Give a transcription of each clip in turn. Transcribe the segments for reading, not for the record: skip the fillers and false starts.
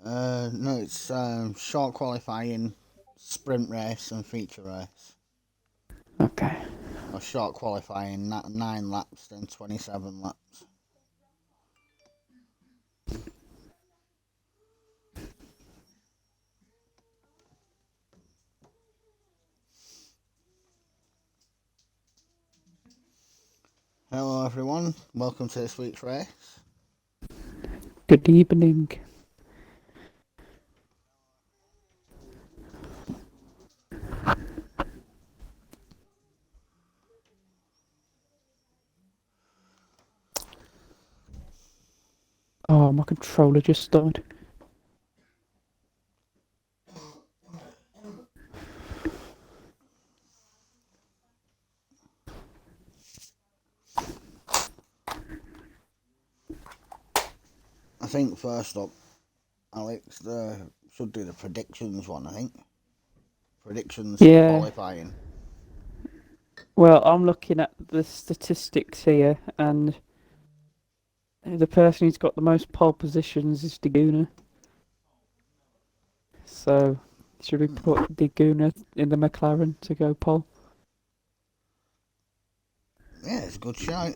No, it's short qualifying, sprint race, and feature race. Okay. So short qualifying, 9 laps, then 27 laps. Hello everyone, welcome to this week's race. Good evening. Oh, my controller just died. I think first up, Alex, should do the predictions one, I think. Predictions for Yeah. qualifying. Well, I'm looking at the statistics here, and the person who's got the most pole positions is Daguna. So, should we put Daguna in the McLaren to go pole? Yeah, it's a good shout.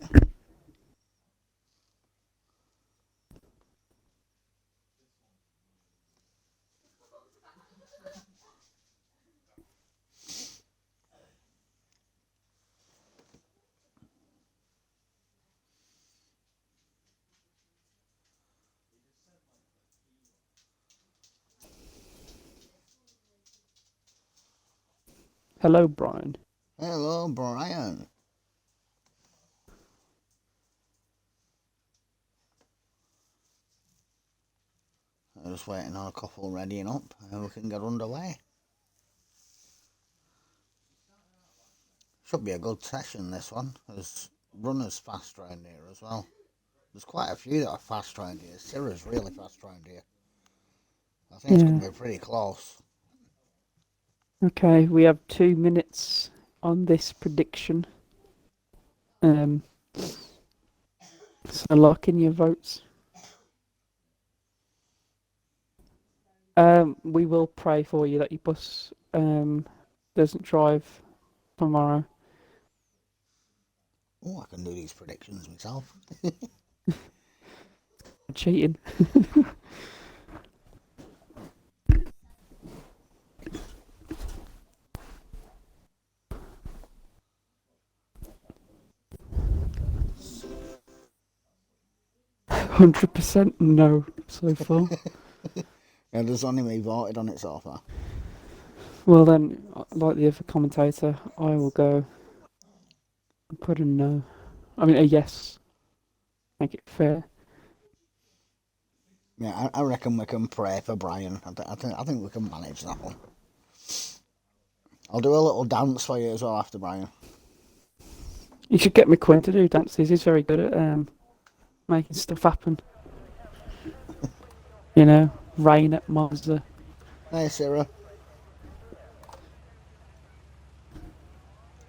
Hello, Brian. Hello, Brian. I'm just waiting on a couple readying up and we can get underway. Should be a good session, this one. There's runners fast round here as well. There's quite a few that are fast round here. Syrah's really fast round here. I think it's going to be pretty close. Okay, we have 2 minutes on this prediction. So lock in your votes. We will pray for you that your bus doesn't drive tomorrow. Oh, I can do these predictions myself. Cheating. 100% no so far. Yeah, there's only me voted on it so far. Well then, like the other commentator, I will go and put a no. I mean a yes. Make it fair. Yeah, I reckon we can pray for Brian. I think we can manage that one. I'll do a little dance for you as well after Brian. You should get McQuinn to do dances. He's very good at making stuff happen. You know, rain at Mazda. Hey, Sarah.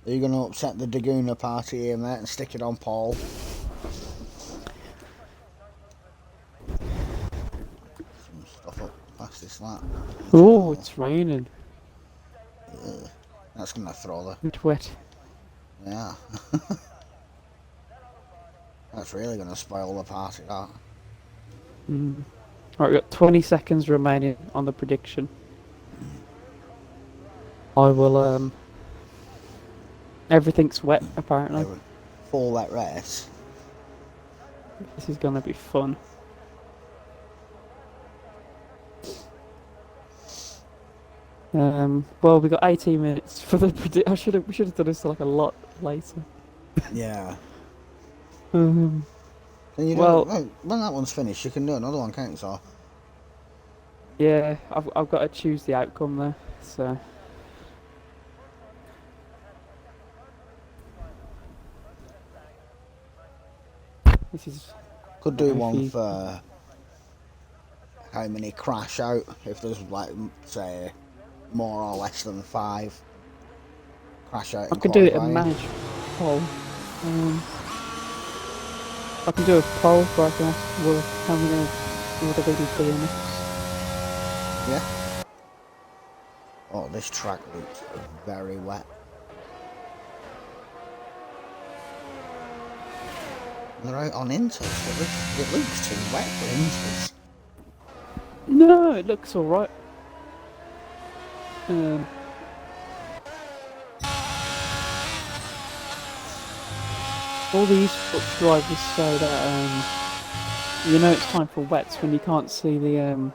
Are you going to upset the Daguna party here, mate, and stick it on Paul? Some stuff up past this that. Oh, it's raining. That's going to throw the... It's wet. Yeah. That's really going to spoil the party, that. Right, we've got 20 seconds remaining on the prediction. I will, everything's wet, apparently. Full wet race. This is gonna be fun. Well, we got 18 minutes for the prediction. We should have done this like a lot later. Yeah. Um, Can you do well, when that one's finished, you can do another one, can't you? So. yeah, I've got to choose the outcome there. So. This is. Could do one for how many crash out, if there's like, say, more or less than 5 crash out in I could do it and qualifying. manage poll. I can do a poll where I can ask, well, how many will the video be in this? Yeah. Oh, this track looks very wet. They're out on Inters, but it looks too wet for Inters. No, it looks alright. All these foot drivers say that you know it's time for wets when you can't see the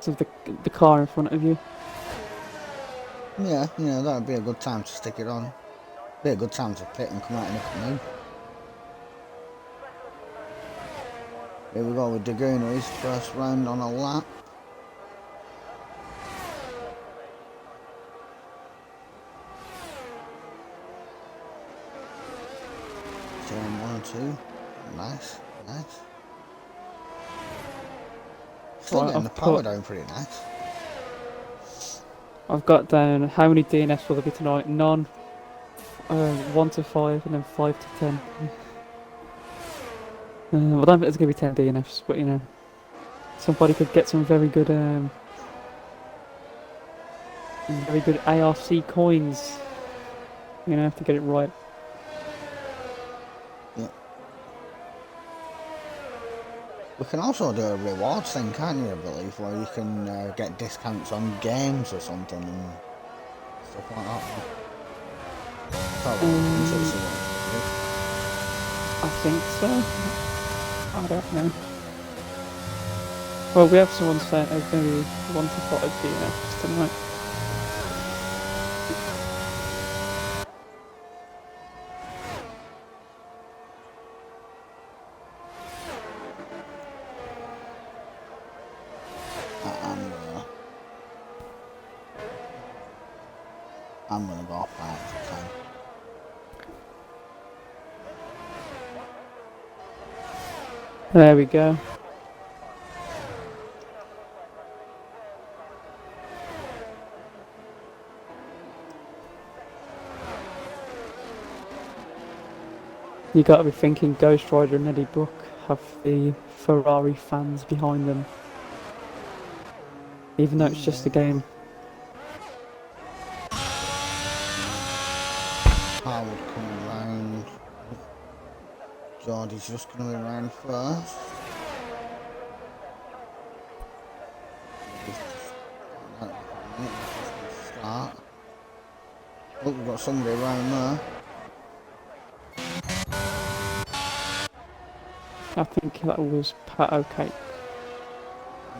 of the car in front of you. Yeah, that'd be a good time to stick it on. Be a good time to pit and come out in a canoe. Here we go with Daguna, his first round on a lap. Turn 1 and 2. Nice. Still getting the power down pretty nice. I've got down how many DNFs will there be tonight? None. 1 to 5 and then 5 to 10. Well, I don't think there's going to be 10 DNFs, but you know, somebody could get some very good ARC coins. You know, have to get it right. Yeah. We can also do a rewards thing, can't you, I believe, where you can get discounts on games or something and stuff like that. I think so. I don't know. Well, we have someone saying there's going to be 1 to 5 DNFs tonight. I'm gonna go 5 to 10. There we go. You gotta be thinking Ghost Rider and Eddie Brooke have the Ferrari fans behind them. Even though it's just a game. Howard coming round. Geordie's just going to be round first. Start. Oh, we've got somebody around there. I think that was Pat O'Cake.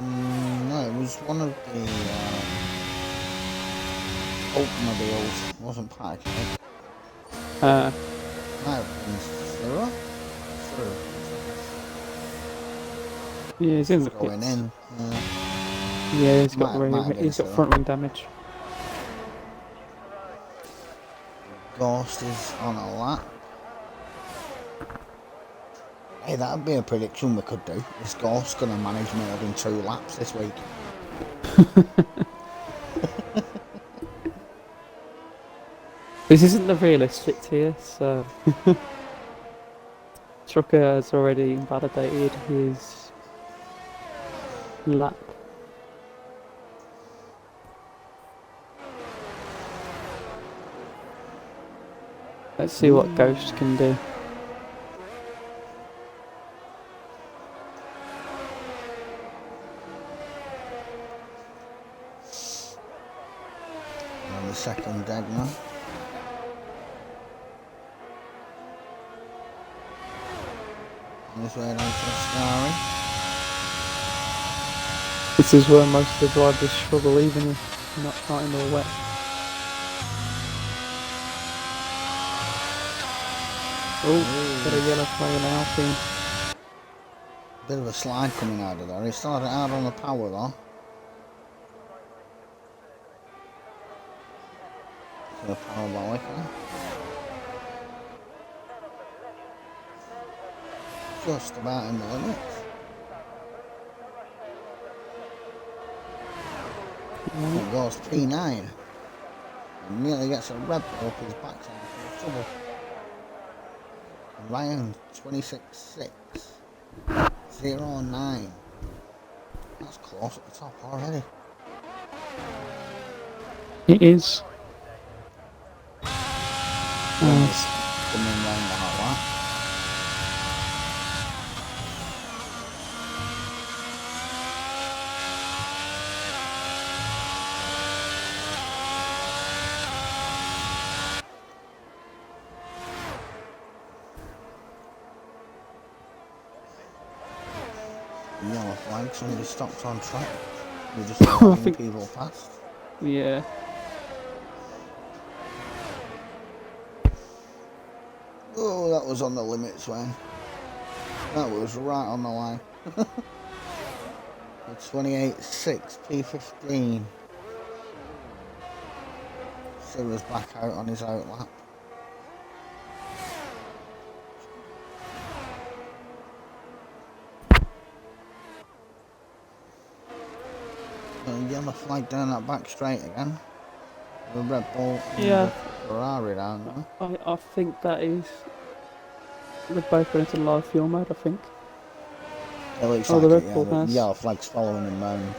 No, it was one of the automobiles. It wasn't Pat O'Cake. Might have been Sarah? Yeah, he's in the going pits. in. Yeah, he's got front wing damage. Ghost is on a lap. Hey, that'd be a prediction we could do. Is Ghost going to manage more than 2 laps this week? This isn't the realistic tier, so Trucker has already invalidated his lap. Let's see what Ghost can do. And the second Dagmar. This way down to the Starry. This is where most of the drivers struggle, even if not in the wet. Oh, got a yellow flag in Alpine. Bit of a slide coming out of there. He started out on the power though. The power Balika. Just about in the limits. It goes P9. And nearly gets a Red Bull up his backside for trouble. Ryan 26.6. 09. That's close at the top already. It is. It's coming round the whole lot. Yellow flag, somebody stopped on track. You're just letting think- people past. Yeah. Oh, that was on the limit, Swain. That was right on the line. 28.6, P15. Silver's back out on his outlap. Yellow flag down that back straight again. The Red Bull and Yeah. the Ferrari down there. I think that is. They're both going into live fuel mode, I think. It looks Oh, like the it, Red yeah. Bull The has. yellow flag's following him round.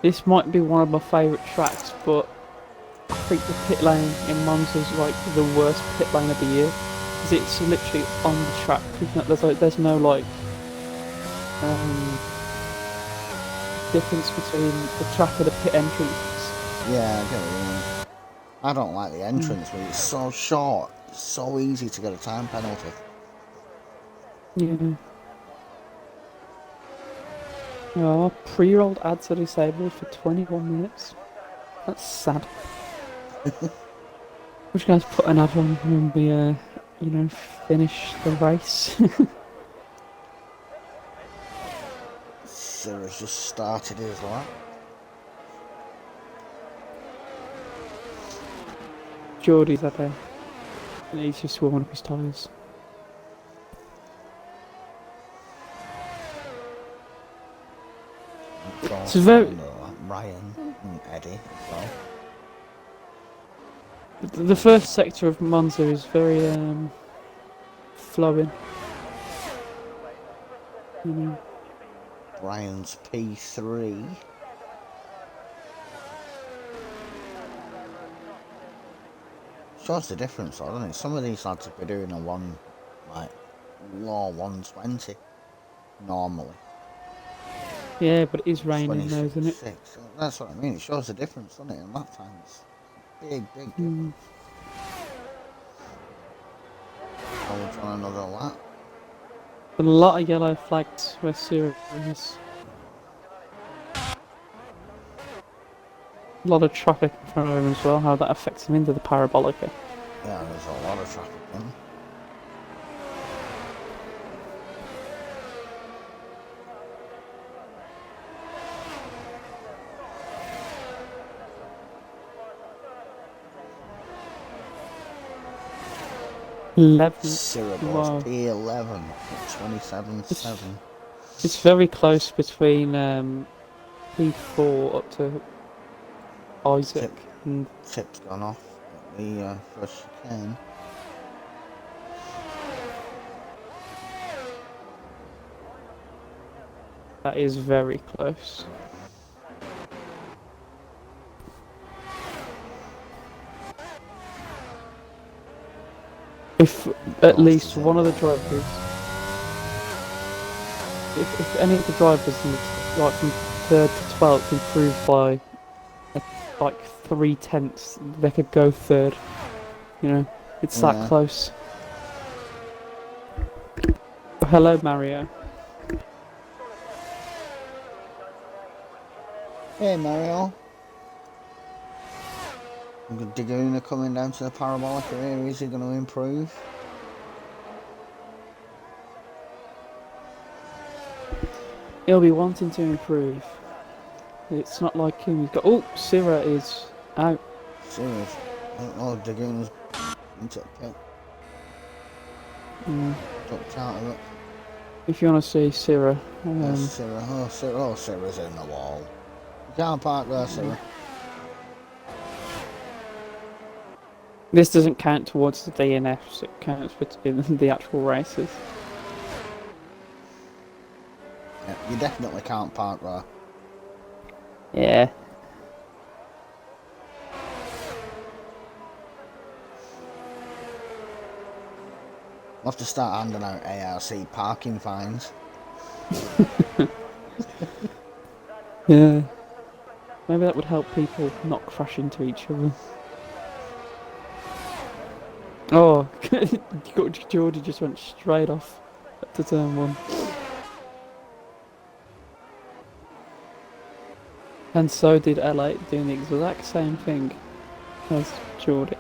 This might be one of my favourite tracks, but I think the pit lane in Monza is like the worst pit lane of the year. Because it's literally on the track. There's no like difference between the track and the pit entrance. Yeah, I get what you mean. I don't like the entrance, but it's so short. It's so easy to get a time penalty. Yeah. Oh, pre-rolled ads are disabled for 21 minutes. That's sad. We're just going to put an ad on when we, finish the race. Sarah's just started his lap. Geordie's at there. And he's just warming up his tyres. It's very... Ryan and Eddie as well. The first sector of Monza is very flowing. Brian's P3. Shows the difference though, doesn't it? Some of these lads would be doing a low 120 normally. Yeah, but it is raining now, isn't it? 26. That's what I mean, it shows the difference, doesn't it? In lap times. Big difference. We're on another lap. A lot of yellow flags where Cyril is. A lot of traffic in front of him as well, how that affects him into the parabolica. Yeah, there's a lot of traffic in. Cyril Wow. P11 at 27.7. It's very close between P4 up to Isaac. And Tip's gone off at the first chicane. that is very close. If at least one of the drivers, if any of the drivers in like from 3rd to 12th improved by like 3/10, they could go 3rd. You know, it's that Yeah. close. Hello, Mario. Hey Mario. Daguna coming down to the parabolic area, is he going to improve? He'll be wanting to improve. It's not like him. He's got. Oh, Syrah is out. Serious. Oh, Daguna's into the pit. Ducked out of it. If you want to see Syrah, Sarah's in the wall. You can't park there, Sarah. this doesn't count towards the DNFs. It counts in the actual races. Yeah, you definitely can't park there. Yeah. We'll have to start handing out ARC parking fines. Yeah. Maybe that would help people not crash into each other. Oh, Geordie just went straight off to turn one. And so did L8 doing the exact same thing as Geordie.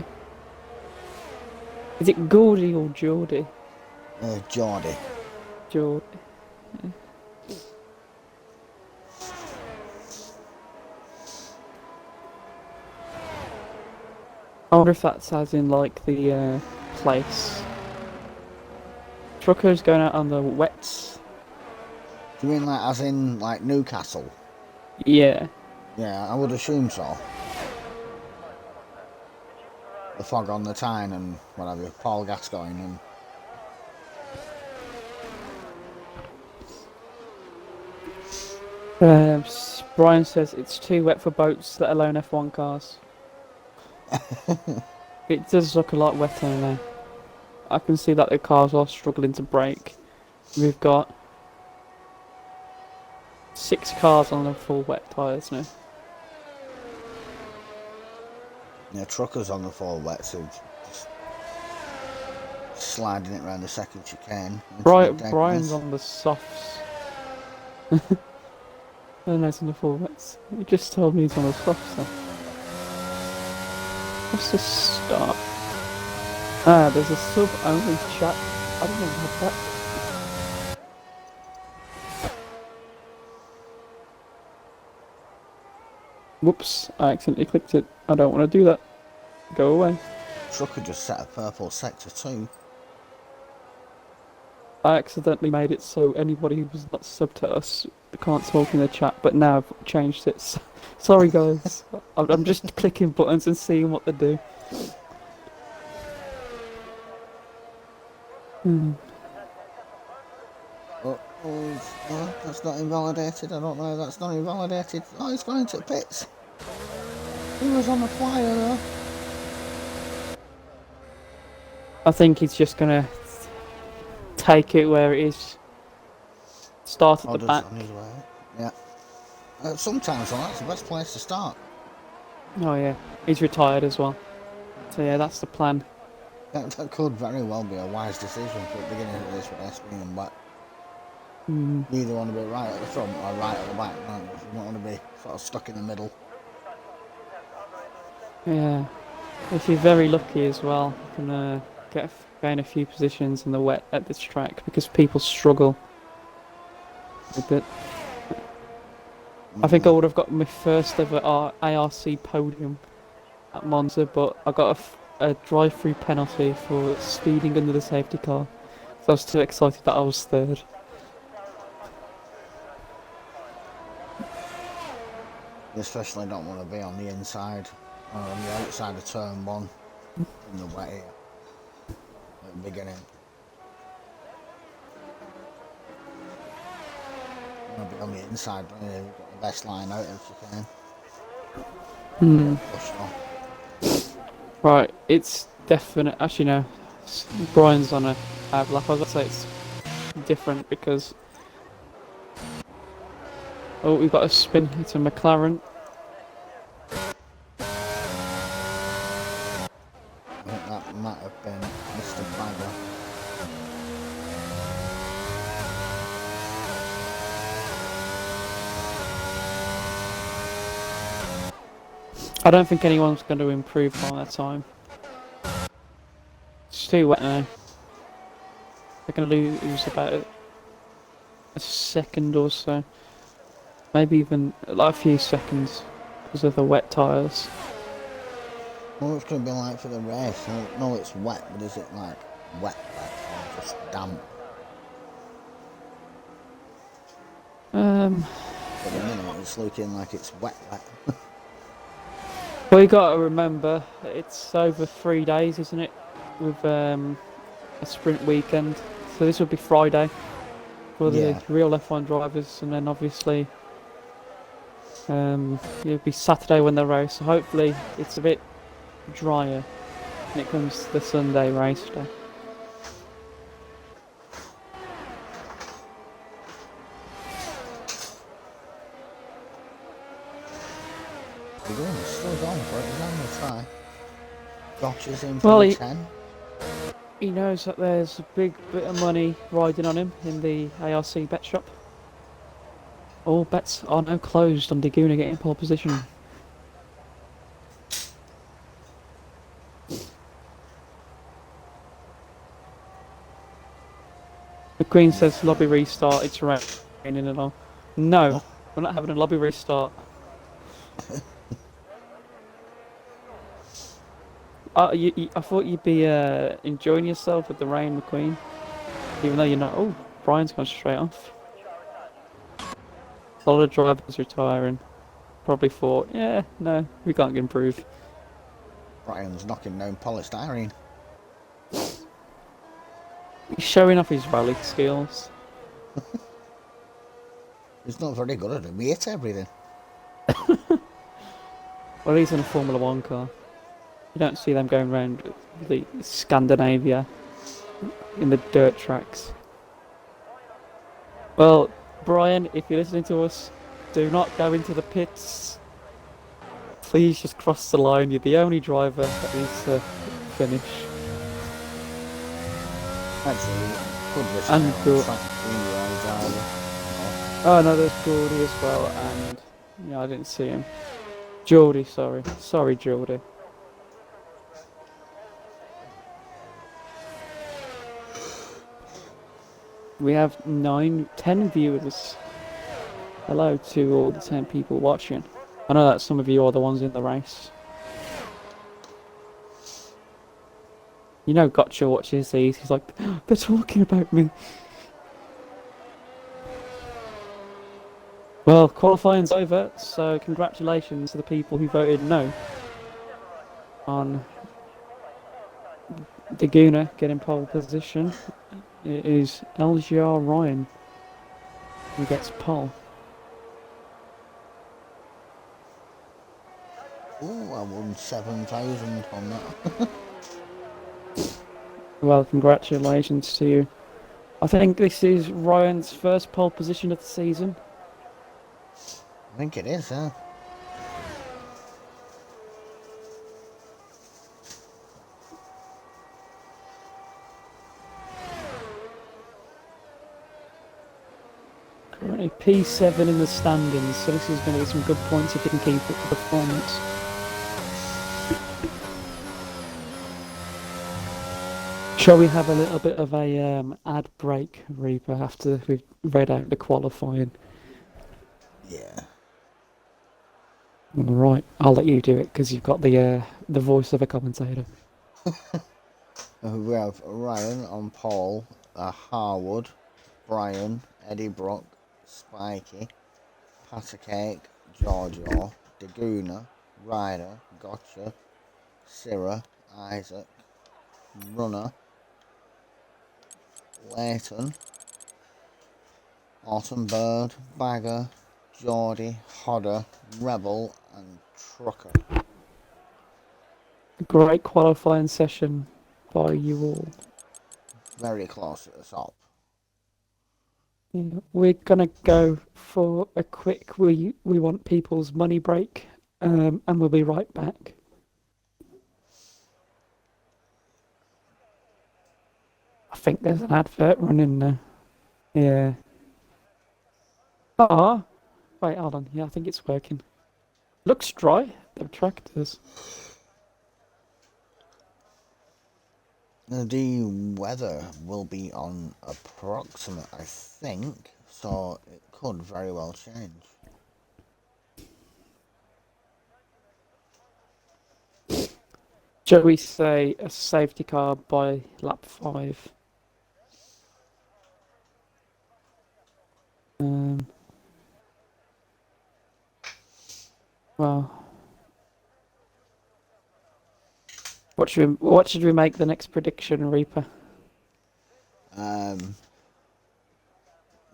Is it Gordy or Geordie? Geordie. Geordie. Yeah. I wonder if that's as in like the place. Trucker's going out on the wets. Do you mean like as in like Newcastle? Yeah. Yeah, I would assume so. The Fog on the Tyne and whatever, Paul Gascoigne and... Brian says it's too wet for boats, let alone F1 cars. It does look a lot wetter now. I can see that the cars are struggling to brake. We've got 6 cars on the full wet tyres now. Yeah, truckers on the full wet, so just sliding it around the second chicane. Brian's on the softs. And he's on the full wets. He just told me he's on the softs now. What's the start? Ah, there's a sub-only chat. I don't know about that. Whoops, I accidentally clicked it. I don't want to do that. Go away. Trucker just set a purple sector too. I accidentally made it so anybody who was not sub to us can't talk in the chat, but now I've changed it. Sorry guys, I'm just clicking buttons and seeing what they do. Oh, that's not invalidated. I don't know, that's not invalidated. Oh, he's gone into the pits. He was on the flyer though. I think he's just gonna take it where it is. Start at the back. On his way. Yeah. Sometimes though, that's the best place to start. Oh yeah, he's retired as well. So yeah, that's the plan. That could very well be a wise decision for the beginning of this with S being wet. Mm. You either want to be right at the front or right at the back, don't you? You don't want to be sort of stuck in the middle. Yeah. If you're very lucky as well, you can gain a few positions in the wet at this track because people struggle a bit. I think I would have got my first ever ARC podium at Monza, but I got a drive-through penalty for speeding under the safety car. So I was too excited that I was third. You especially don't want to be on the inside or on the outside of turn 1 in the wet here at the beginning. You want to be on the inside, don't you? You've got the best line out if you can. Push on. Right, it's definite. Actually, no. Brian's on a lap. I was going to say it's different because. Oh, we've got a spin. It's a McLaren. I think that might have been Mr. Bagger. I don't think anyone's going to improve on their time. It's too wet now. They're going to lose about a second or so. Maybe even like a few seconds because of the wet tyres. Well, what's going to be like for the race? No, it's wet, but is it like wet or just damp? For the minute, it's looking like it's wet. Well, you got to remember, it's over 3 days, isn't it? With a sprint weekend. So this will be Friday for the real F1 drivers, and then obviously It'll be Saturday when they race, so hopefully it's a bit drier when it comes to the Sunday race day. We're going, still going for it, he's having a try. Gotcha's in Well, for he- 10. He knows that there's a big bit of money riding on him in the ARC bet shop. All bets are now closed on Daguna getting pole position. The Queen says lobby restart, it's raining and all. No, we're not having a lobby restart. I thought you'd be enjoying yourself with the rain, McQueen. Even though you're not. Oh, Brian's gone straight off. A lot of drivers retiring. Probably thought, yeah, no, we can't improve. Brian's knocking down polystyrene. He's showing off his rally skills. He's not very good at it. He hits everything. Well, he's in a Formula One car. You don't see them going around the Scandinavia in the dirt tracks. Well, Brian, if you're listening to us, do not go into the pits. Please just cross the line. You're the only driver that needs to finish. Actually, good risk And now. good. Track being the only driver. Oh no, there's Geordie as well, and yeah, I didn't see him. Geordie, sorry, Geordie. We have 10 viewers. Hello to all the 10 people watching. I know that some of you are the ones in the race. You know Gotcha watches these, he's like, they're talking about me. Well, qualifying's over, so congratulations to the people who voted no on Daguna getting pole position. It is LGR Ryan who gets pole. Ooh, I won 7,000 on that. Well, congratulations to you. I think this is Ryan's first pole position of the season. I think it is, huh? Currently P7 in the standings, so this is going to be some good points if he can keep up the performance. Shall we have a little bit of a ad break, Reaper, after we've read out the qualifying? Yeah. Right, I'll let you do it because you've got the voice of a commentator. We have Ryan on pole, Harwood, Brian, Eddie Brock, Spikey, Patacake, Giorgio, Daguna, Ryder, Gotcha, Syrah, Isaac, Runner, Leighton, Autumn Bird, Bagger, Geordie, Hodder, Rebel and Trucker. A great qualifying session by you all. Very close at the top. Yeah, we're gonna go for a quick we want people's money break, and we'll be right back. I think there's an advert running there. Yeah. Ah, wait, hold on. Yeah, I think it's working. Looks dry. The tractors. The weather will be on approximate, I think, so it could very well change. Shall we say a safety car by lap 5? Well, what should we make the next prediction, Reaper? You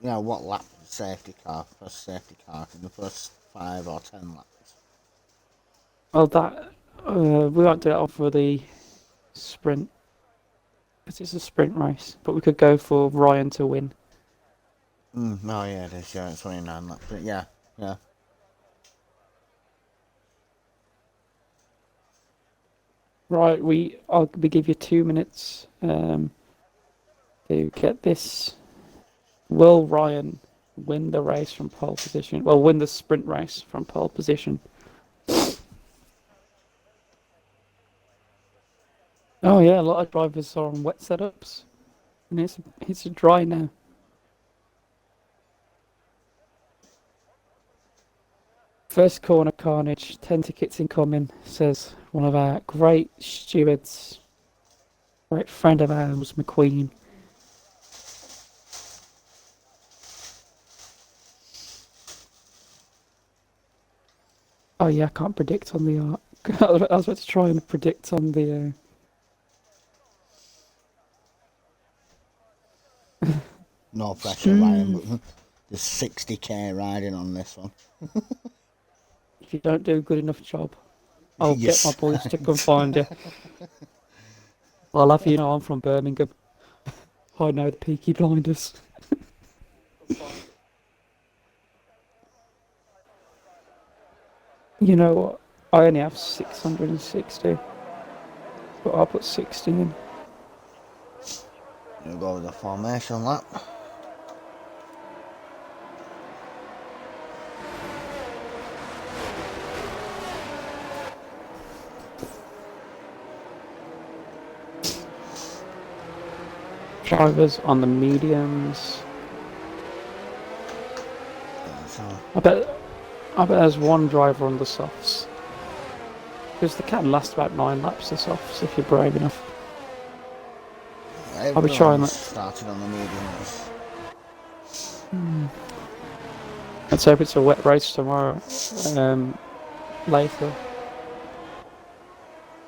know, what lap safety car, first safety car in the first 5 or 10 laps. Well, that we won't do that for the sprint because it's a sprint race. But we could go for Ryan to win. Oh yeah, it is. Yeah, it's 29 laps. But yeah. Right, I'll give you 2 minutes to get this. Will Ryan win the race from pole position? Well, win the sprint race from pole position. Oh yeah, a lot of drivers are on wet setups, and it's dry now. First corner carnage, 10 tickets incoming, says one of our great stewards, great friend of ours, McQueen. Oh yeah, I can't predict on the I was about to try and predict on the No pressure, Ryan, but there's 60k riding on this one. if you don't do a good enough job, I'll Yes. get my boys to come find you. I'll have you know I'm from Birmingham. I know the Peaky Blinders. You know what? I only have 660, but I'll put 60 in. You'll go with the formation lap. Drivers on the mediums. So, I bet there's one driver on the softs. Because they can last about 9 laps, the softs, if you're brave enough. I'll be trying that. Started on the mediums. Let's hope it's a wet race tomorrow. Later.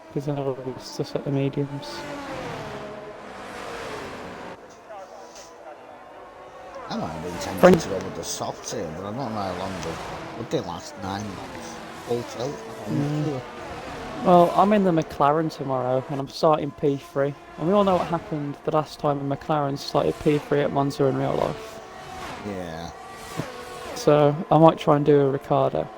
Because then I'll be stuff at the mediums. I might have been tempted to go with the softs here, but I don't know how long they last 9 laps. Full tilt, I'm not sure. Well, I'm in the McLaren tomorrow, and I'm starting P3. And we all know what happened the last time a McLaren started P3 at Monza in real life. Yeah. So I might try and do a Ricardo.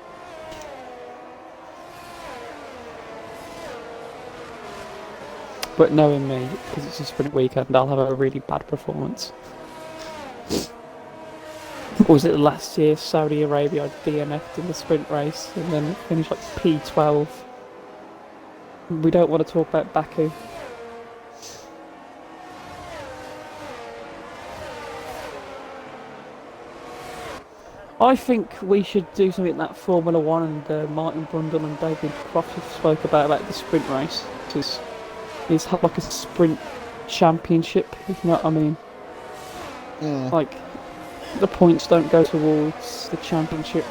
But knowing me, because it's a sprint weekend, I'll have a really bad performance. Or was it last year, Saudi Arabia, I DNF'd in the sprint race and then finished like P12. We don't want to talk about Baku. I think we should do something that Formula 1 and Martin Brundle and David Croft spoke about the sprint race. Is have like a sprint championship, if you know what I mean. Yeah. Like, the points don't go towards the championship.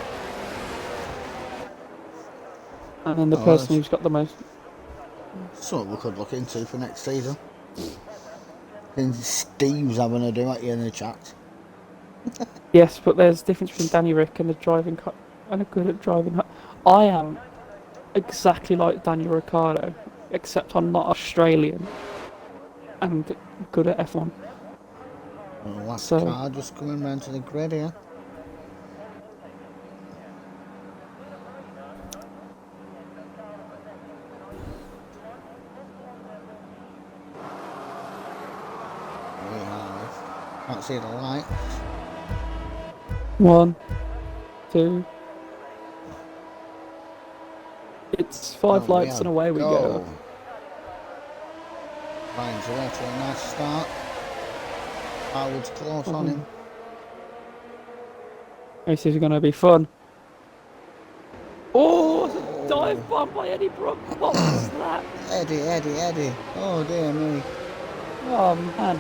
And then the person who's got the most... Something we could look into for next season. And Steve's having a do at you in the chat. Yes, but there's a difference between Danny Rick and and a good at driving. I am exactly like Daniel Ricciardo, except I'm not Australian and good at F1. Well, last So- car just coming round to the grid here. We have. Can't see the light. 1, 2. It's 5 lights and away we go. Ryan's away to a nice start. Howard's close on him. This is going to be fun. Oh, it's a dive bomb by Eddie Brook. What was that? Eddie. Oh dear me. Oh man.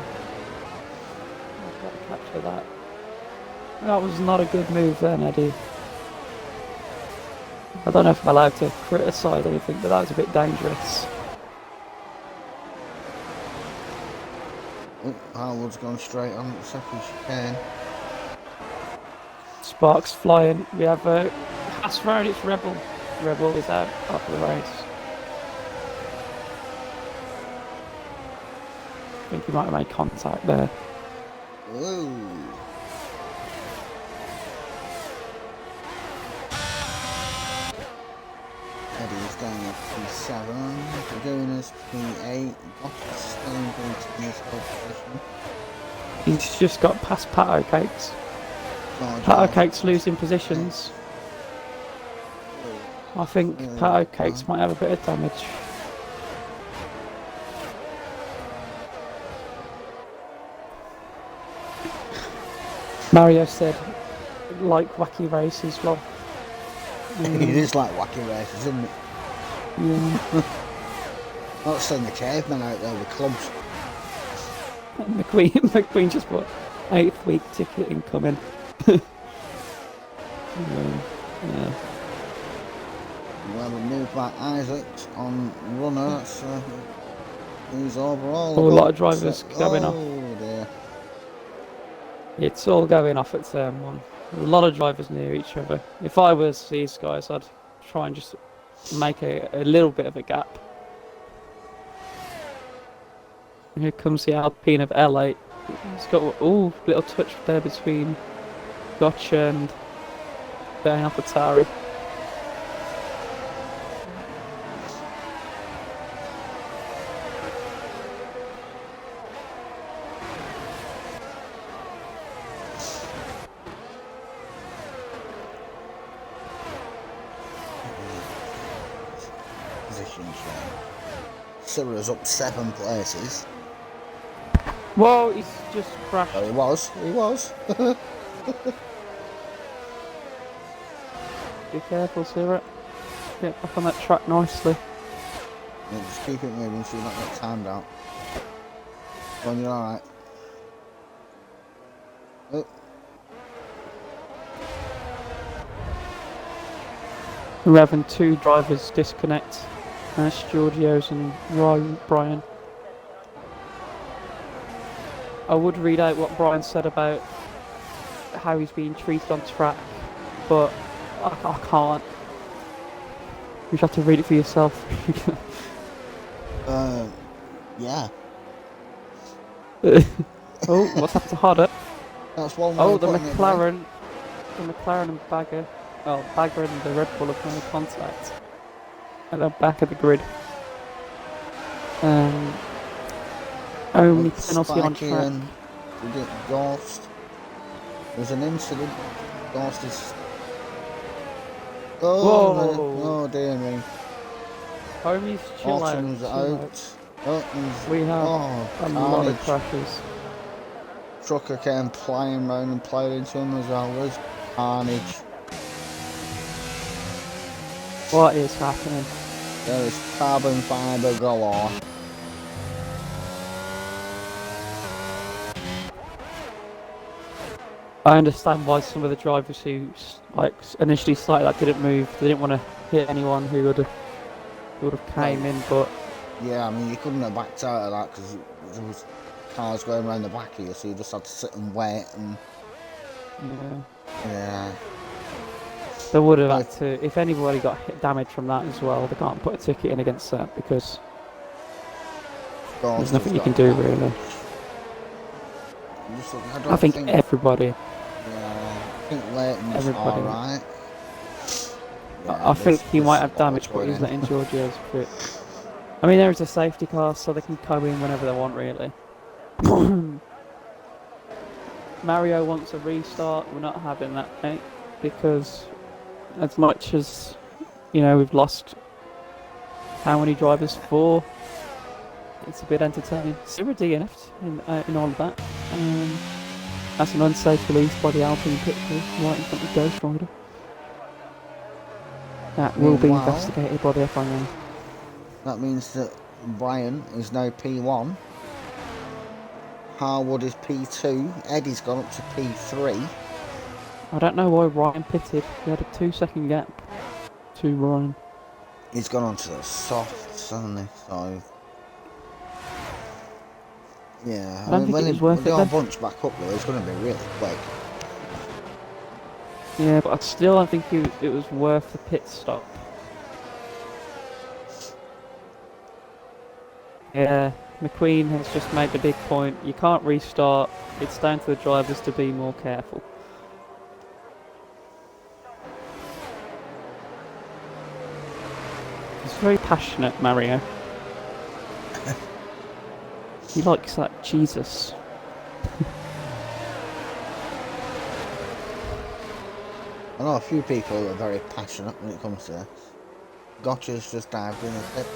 I've got to capture that. That was not a good move then, Eddie. I don't know if I'm allowed to criticise anything, but that was a bit dangerous. Oh, Howard's gone straight on the second chicane. Sparks flying. We have Fast road, it's Rebel. Rebel is out after the race. I think he might have made contact there. Ooh. Eddie's going up P7, Paguna's P8, Bottas staying in his pole position. He's just got past Pato Cakes. Pato Cakes losing positions. I think Pato Cakes might have a bit of damage. Mario said, like wacky races, well. It is like wacky races, isn't it? Yeah. Not send the cavemen out there with clubs. McQueen just put 8th week ticket incoming. Yeah. Well, we move back Isaacs on runner. That's who's overall. Oh, a lot of drivers going off. Oh dear. It's all going off at turn 1. A lot of drivers near each other. If I was these guys, I'd try and just make a little bit of a gap. Here comes the Alpine of L8. It's got a little touch there between Gotcha and Ben Alpatari. Positions there. Syrah's up 7 places. Whoa, he's just crashed. Oh, he was. Be careful, Syrah. Get back on that track nicely. Yeah, just keep it moving so you're not get timed out. Go on, you're alright. Oh. We're having 2 drivers disconnect. That's Giorgio's and Brian. I would read out what Brian said about how he's being treated on track, but I can't. You have to read it for yourself. Yeah. Oh, what's happened to Hodder? That's one way Oh, of the putting it, McLaren and Bagger. Well, Bagger and the Red Bull have made contact. At the back of the grid. Only penalty on Spiky track. and we get Ghost. There's an incident. Ghost is. Oh, Whoa. oh dear me. Homies, chill Autumn's out. out. Oh, We have a lot of carnage. crashes. Trucker came flying round and played into him as well. There's carnage. What is happening? There is carbon fibre galore. I understand why some of the drivers who initially started that didn't move. They didn't want to hit anyone who would have came in, but Yeah, I mean, you couldn't have backed out of that because there was cars going around the back of you, so you just had to sit and wait and. Yeah. they would have had to. If anybody got damage from that as well, they can't put a ticket in against that because there's nothing you can do really. I think everybody. Yeah, I think Leighton's Everybody. alright. I think he might have damage, but he's letting Giorgio's fit. I mean, there is a safety car, so they can come in whenever they want, really. Mario wants a restart. We're not having that, mate, because as much as we've lost how many drivers? 4. It's a bit entertaining. Zero DNF'd in all of that. That's an unsafe release by the Alpine pit crew right in front of Ghost Rider. That will be investigated by the FIA. That means that Brian is now P1. Harwood is P2. Eddie's gone up to P3. I don't know why Ryan pitted. He had a 2-second gap to Ryan. He's gone onto the softs, hasn't he? So. Yeah, I don't think it was worth when they it all then. bunch back up though, it's going to be really quick. Yeah, but I still don't think it was worth the pit stop. Yeah, McQueen has just made the big point. You can't restart. It's down to the drivers to be more careful. He's very passionate, Mario. He likes that Jesus. I know a few people who are very passionate when it comes to this. Gotcha's just dived in a bit.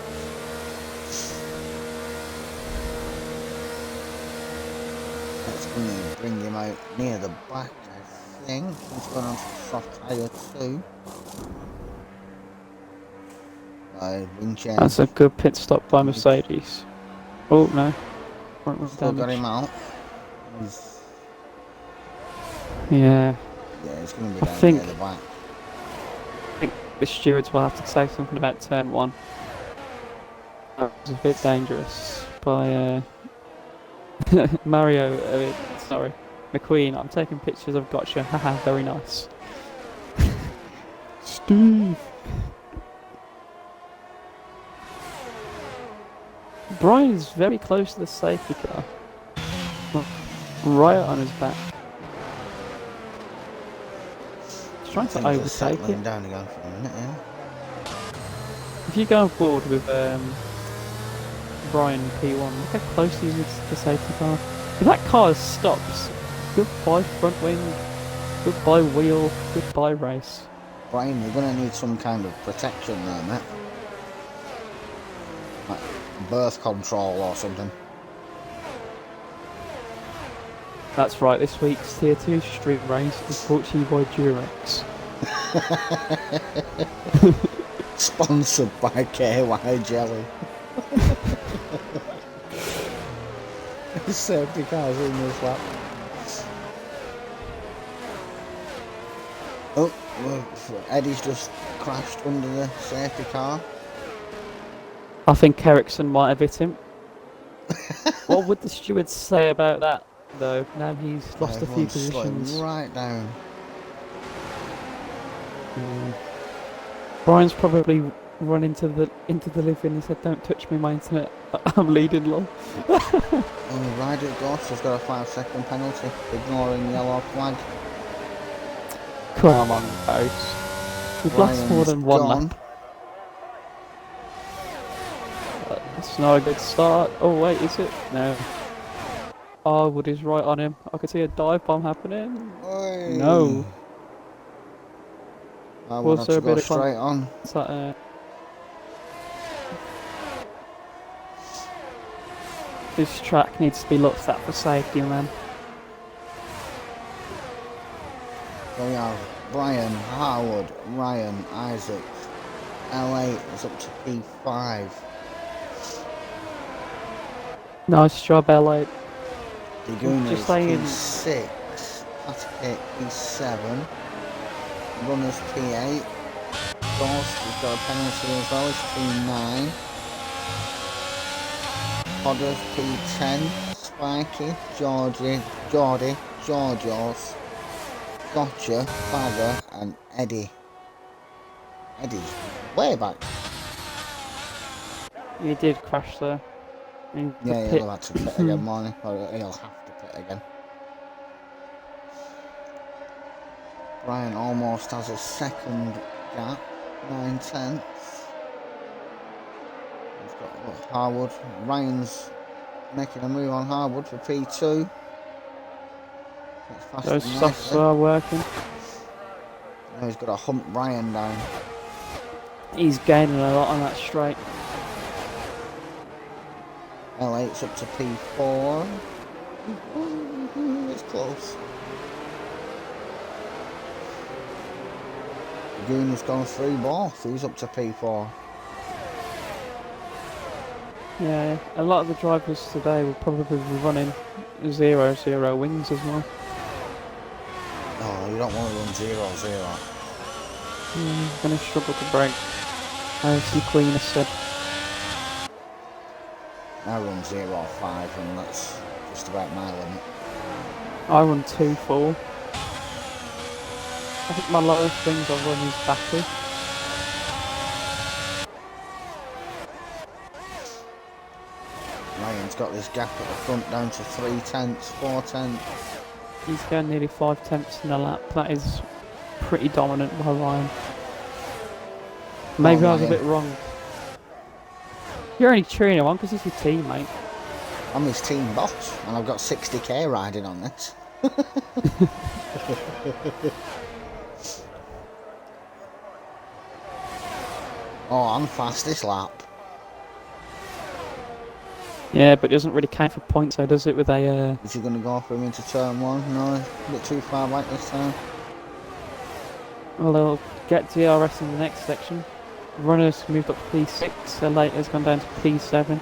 That's going to bring him out near the back, I think. He's going on soft tyre 2. Wing change. That's a good pit stop by Mercedes. Oh no. Still got him out. Yeah. Yeah, he's going to be down near the back. I think the stewards will have to say something about turn 1. That was a bit dangerous by Mario, sorry, McQueen. I'm taking pictures of Gotcha. Haha, very nice. Steve! Brian is very close to the safety car. Right on his back. He's trying to overtake him. Down again for a minute, yeah. If you go forward with Brian P1, look how close he is to the safety car. If that car stops, goodbye front wing, goodbye wheel, goodbye race. Brian, you're going to need some kind of protection there, mate. Like birth control or something. That's right, this week's Tier 2 Street Race is brought to you by Durex. Sponsored by KY Jelly. Safety cars in this lap. Oh, Eddie's just crashed under the safety car. I think Ericsson might have hit him. What would the stewards say about that, though? Now he's lost a few positions. Right down. Brian's probably run into the living and said, "Don't touch me, my internet. I'm leading long." Oh, Ryder Goss has got a 5-second penalty, ignoring the yellow flag. Come on, guys. We've lost more than one lap. It's not a good start. Oh wait, is it? No. Arwood is right on him. I could see a dive bomb happening. Oy. No. I want to go straight on. This track needs to be looked at for safety, man. So we have Brian, Harwood, Ryan, Isaac. L8 is up to P5. Nice job, L8. Diguna is P6. Patrick P7. Runners P8. Gorst has got a penalty as well, it's P9. Podders P10. Spiky, Georgie, Georgios, Gotcha, Father, and Eddie. Eddie's way back. He did crash there. Yeah, he'll have to pit again, morning, or he'll have to pit again. Brian almost has a second gap, 9/10. He's got Harwood. Ryan's making a move on Harwood for P2. Those softs are working. Now he's got to hump Ryan down. He's gaining a lot on that straight. L8's up to P4. It's close. Goon has gone through both. He's up to P4. Yeah, a lot of the drivers today will probably be running 0-0 wings as well. Oh, you don't want to run 0-0. Going to struggle to break, as McQueen has said. I run 0-5 and that's just about my limit. I run 2-4. I think my lowest things I've run is battery. Ryan's got this gap at the front down to 3/10, 4/10. He's going nearly 5 tenths in a lap. That is pretty dominant by Ryan. Maybe I was a bit wrong. You're only cheering him on because he's your teammate. I'm his team boss, and I've got 60k riding on this. Oh, I'm fastest lap. Yeah, but it doesn't really count for points, though, does it? With a. Is he going to go for him into turn 1? No, a bit too far back this time. Well, they'll get DRS in the next section. Runners moved up to P6. Elator's gone down to P7.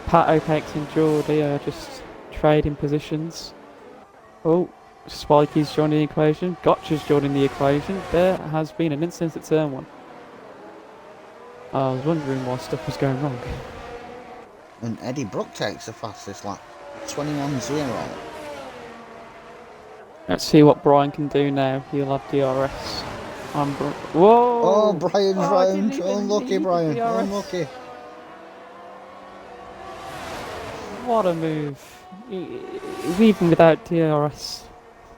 Pat O'Cakes and Geordie are just trading positions. Oh, Spikey's joining the equation. Gotcha's joining the equation. There has been an incident at turn 1. I was wondering why stuff was going wrong. And Eddie Brook takes the fastest lap. 21.0. Let's see what Brian can do now. He'll have DRS. Whoa! Oh, Brian's round. Didn't even Unlucky, need the Brian. DRS. Unlucky. What a move. Even without DRS.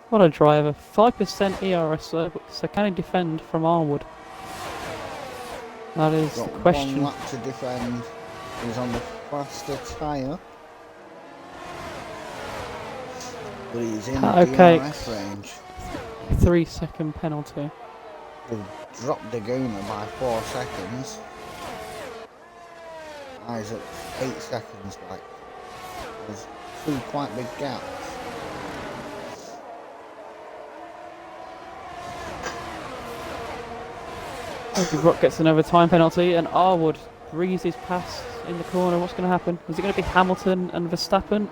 What a driver. 5% ERS though, so can he defend from Arwood? That is Got the question. 1 lap to defend. He's on the faster tyre. But he's in Okay. DRS range. 3-second penalty. They've dropped Daguna by 4 seconds. Isaac 8 seconds back. There's 2 quite big gaps. Brock gets another time penalty and Arwood breezes past in the corner. What's going to happen? Is it going to be Hamilton and Verstappen?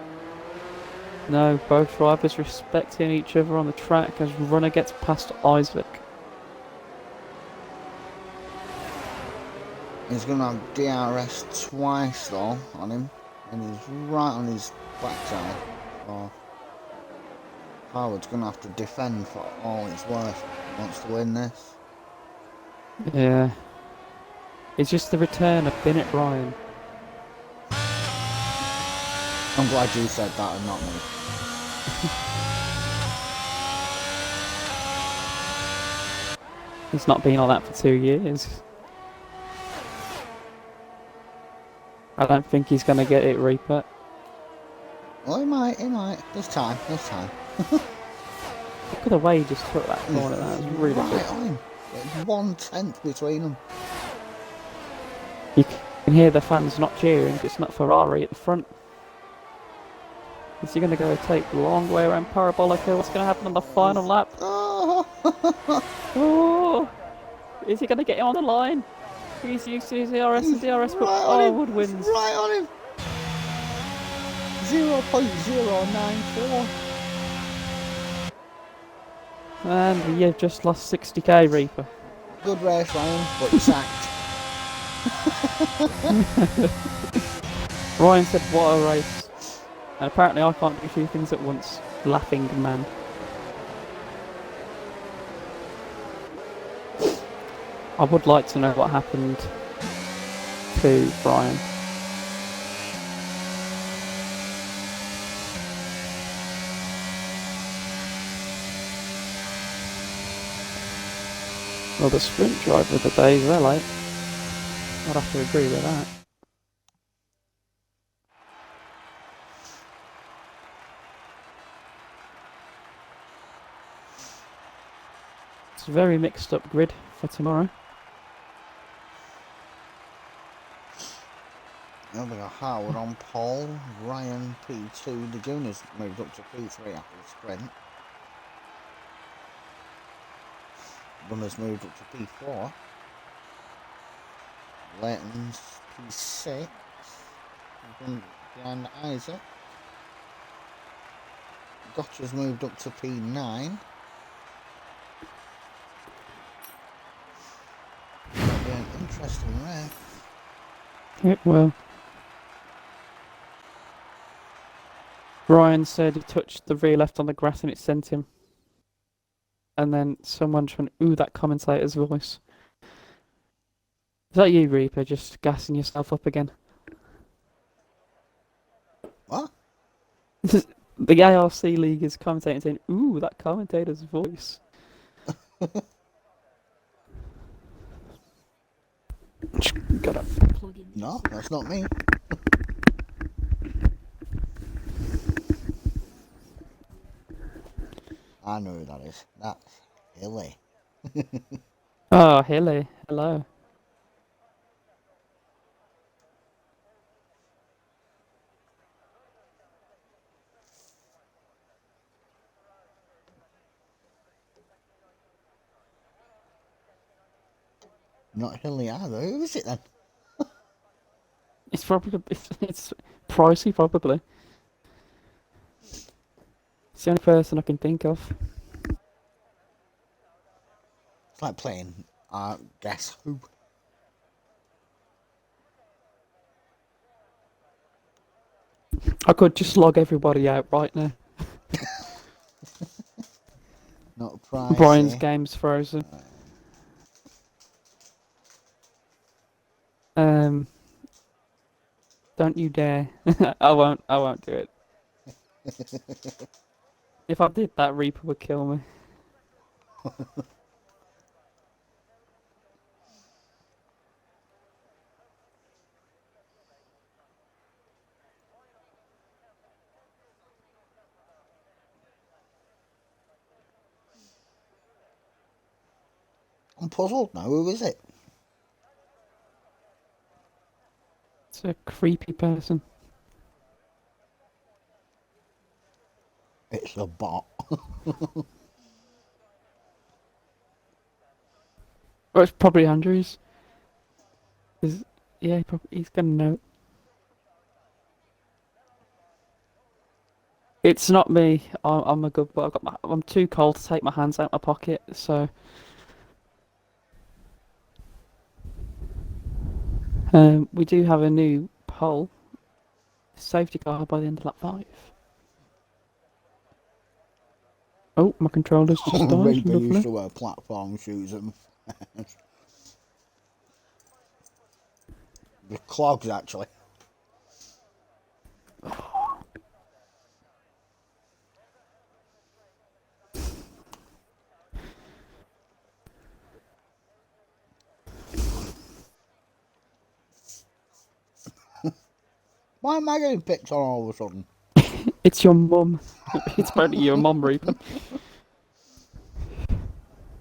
No, both drivers respecting each other on the track as runner gets past Isaac. He's going to have DRS twice though on him, and he's right on his backside. So Howard's going to have to defend for all it's worth if he wants to win this. Yeah. It's just the return of Bennett Ryan. I'm glad you said that and not me. He's not been like that for 2 years. I don't think he's going to get it, Reaper. Well, he might. This time. Look at the way he just took that corner. That was really right good. on him. There's 1/10 between them. You can hear the fans not cheering. It's not Ferrari at the front. Is he going to go take the long way around Parabolica? What's going to happen on the final lap? Oh! Oh! Is he going to get him on the line? He's used to his DRS and DRS, but Arwood wins. Right on him. 0.094. And you've just lost 60k, Reaper. Good race, Ryan, but you're sacked. Ryan said, what a race. And apparently I can't do 2 things at once. Laughing man. I would like to know what happened to Brian. Well, the sprint driver of the day is LA. I'd have to agree with that. It's a very mixed up grid for tomorrow. Now we got Howard on pole, Ryan P2, the Juniors moved up to P3 after the sprint. Runners moved up to P4. Leighton's P6. Behind Isaac. Gotcha's moved up to P9. That'll be an interesting race. It will. Ryan said he touched the rear left on the grass and it sent him. and then someone just went, "Ooh, that commentator's voice." Is that you, Reaper, just gassing yourself up again? What? The ARC League is commentating saying, "Ooh, that commentator's voice." Just gotta plug in. No, that's not me. I know who that is. That's Hilly. Oh, Hilly, hello. Not Hilly either. Who is it then? It's probably it's pricey, probably. It's the only person I can think of. It's like playing Guess Who. I could just log everybody out right now. Not pricey. Brian's game's frozen. Don't you dare. I won't do it. If I did that, Reaper would kill me. I'm puzzled now. Who is it? It's a creepy person. It's a bot. Well, it's probably Andrews. Yeah, he's gonna know. It's not me. I'm a good boy. I'm too cold to take my hands out my pocket, so. We do have a new poll. Safety car by the end of lap 5. Oh, my controller's just died. Reaper Lovely. used to wear platform shoes and the clogs actually. Why am I getting picked on all of a sudden? It's your mum. It's apparently your mum, Reaper.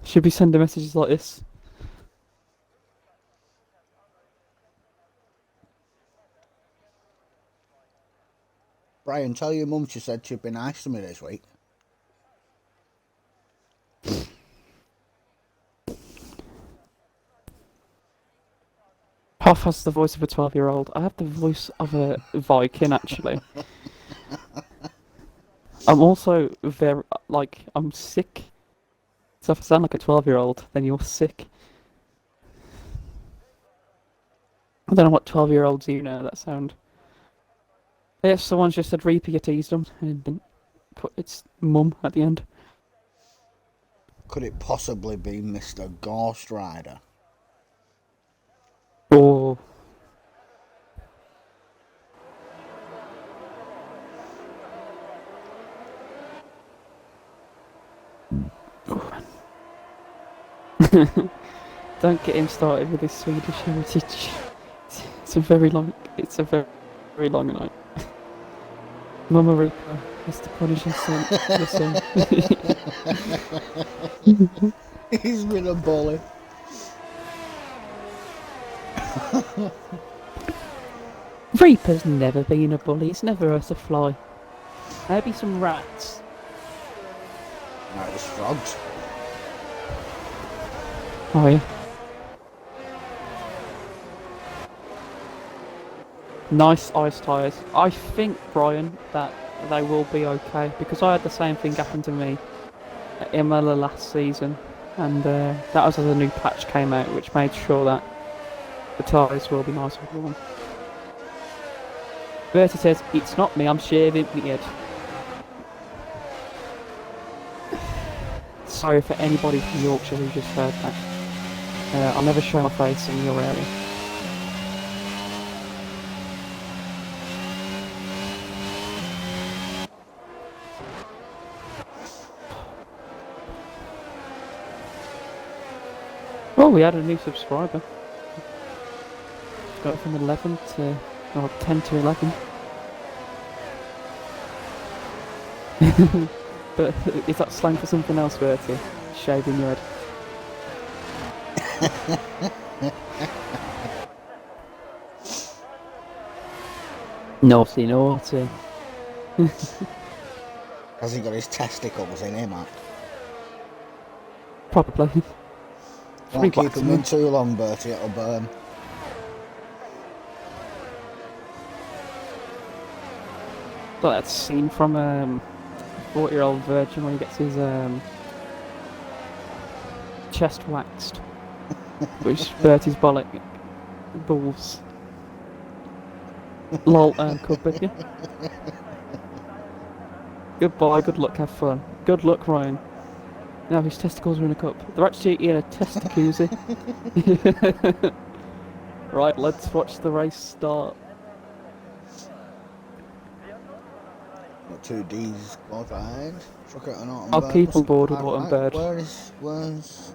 Should be sending messages like this. Brian, tell your mum she said she'd be nice to me this week. Hoff has the voice of a 12-year-old. I have the voice of a Viking, actually. I'm also I'm sick. So if I sound like a 12-year-old, then you're sick. I don't know what 12-year-olds you know that sound. Yeah, someone's just said Reaper, you teased them, and didn't put its mum at the end. Could it possibly be Mr. Ghost Rider? Oh. Don't get him started with his Swedish heritage. It's a very long night. Mama Reaper has to punish his son. He's been a bully. Reaper's never been a bully. He's never hurt a fly. Maybe some rats. No, it's frogs. Oh yeah. Nice ice tyres. I think, Brian, that they will be okay, because I had the same thing happen to me at Imola last season, and that was as a new patch came out, which made sure that the tyres will be nice and warm. Bertie says, "It's not me, I'm shaving my head." sorry for anybody from Yorkshire who just heard that. I'll never show my face in your area. Oh, we had a new subscriber. Got it from 11 to, or 10 to 11. But is that slang for something else, Bertie? Shaving your head. Naughty, naughty. Has he got his testicles in him, Matt? Probably. Don't keep him in too long, Bertie, it'll burn. Like that scene from 40-year-old virgin when he gets his chest waxed. Which Bertie's balls. Lol, cupboard, yeah. Goodbye, good luck, have fun. Good luck, Ryan. Now his testicles are in a cup. They're actually in a testicuzzi. Right, let's watch the race start. Got 2 D's qualified. Truck it or not. I'll keep on board with Autumn Bird. Where's...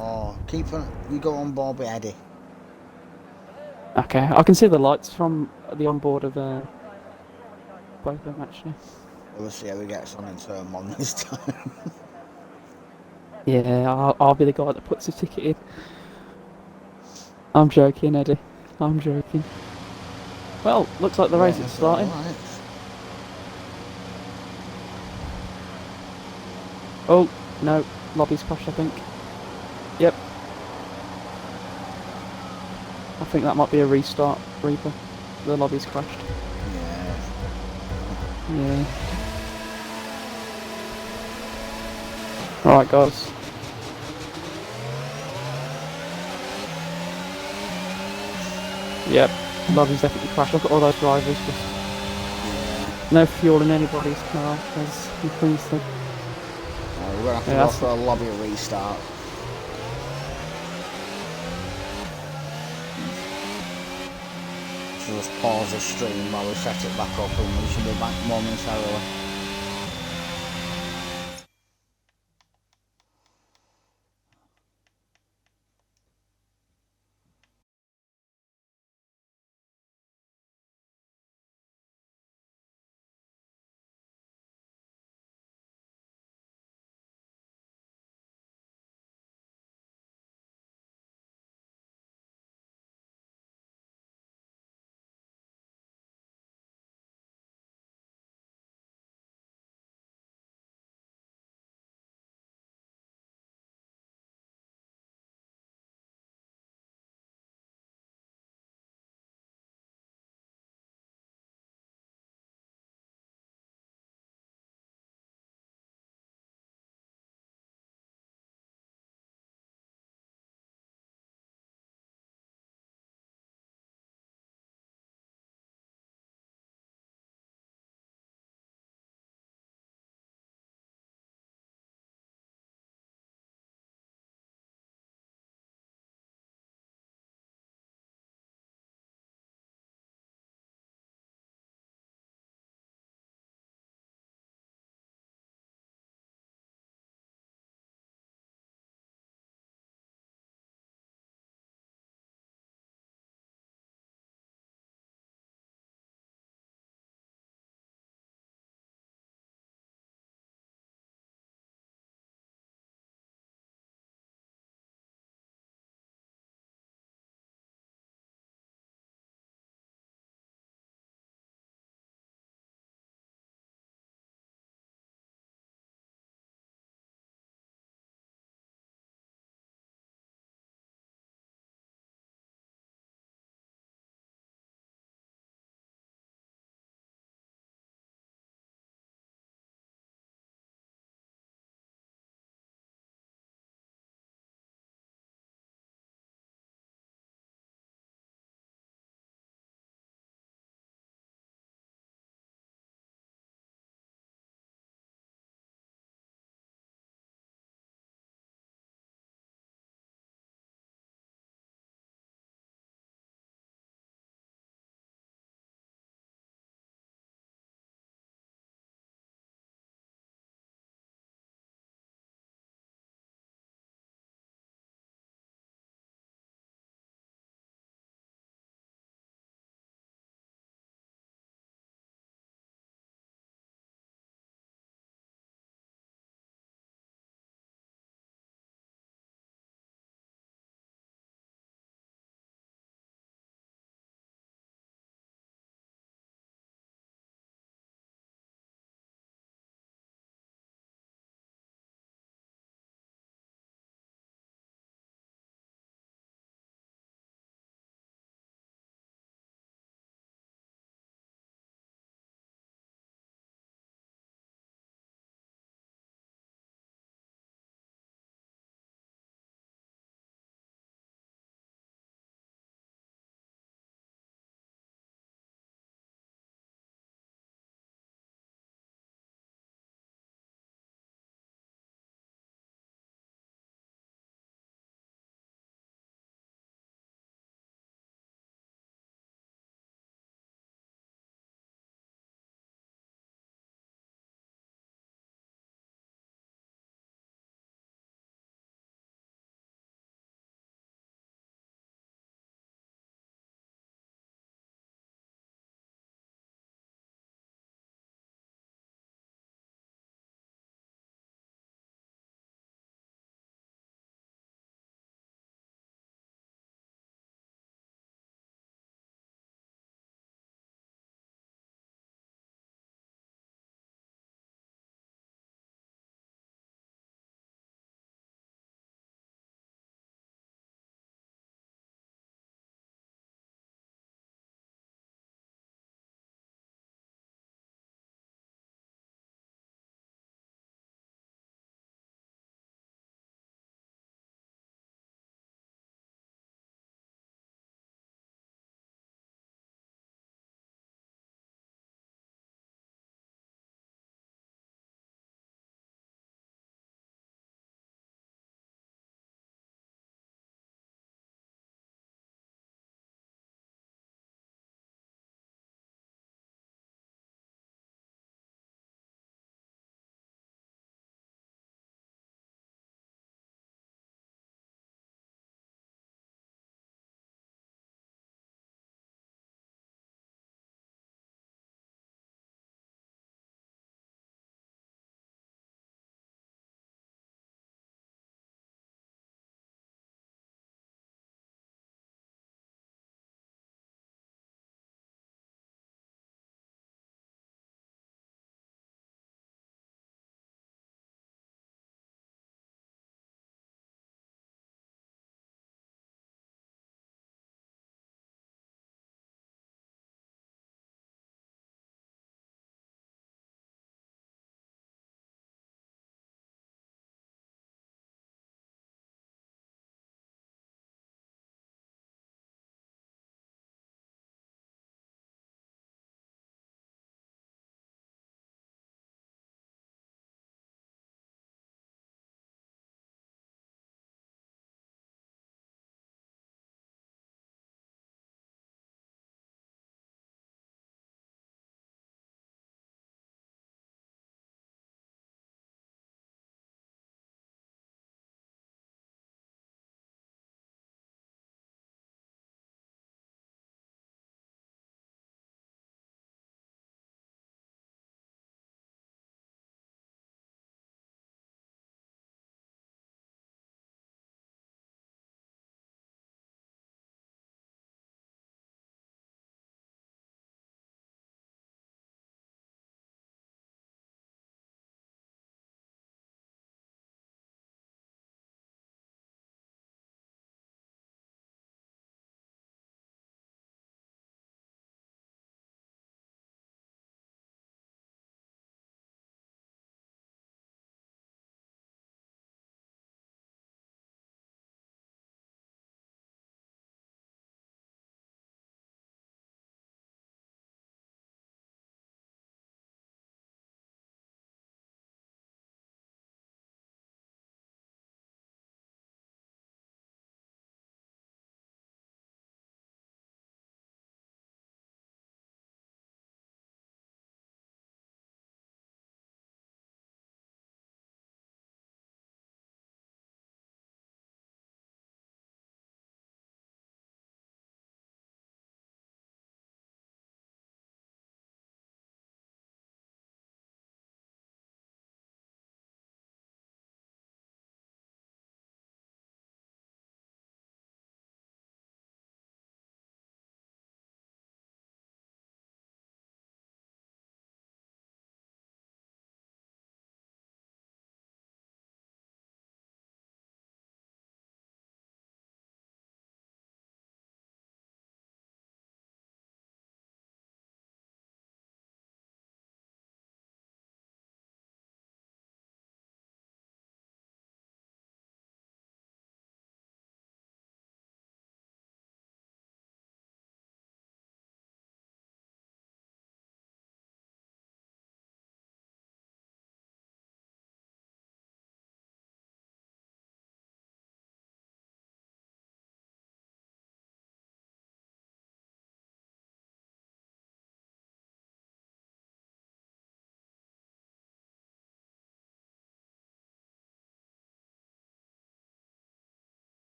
Oh, you go on board with Eddie. Okay, I can see the lights from the onboard of both of them actually. We'll see how he gets on in turn 1 this time. Yeah, I'll be the guy that puts the ticket in. I'm joking, Eddie. I'm joking. Well, looks like the race is starting. Right. Oh, no. Lobby's crashed, I think. Yep. I think that might be a restart, Reaper. The lobby's crashed. Yeah. Alright, guys. Yep. Lobby's definitely crashed. Look at all those drivers just... No fuel in anybody's car, as you please said. We're going to have to go for a lobby restart. So just pause the stream while we set it back up and we should be back momentarily.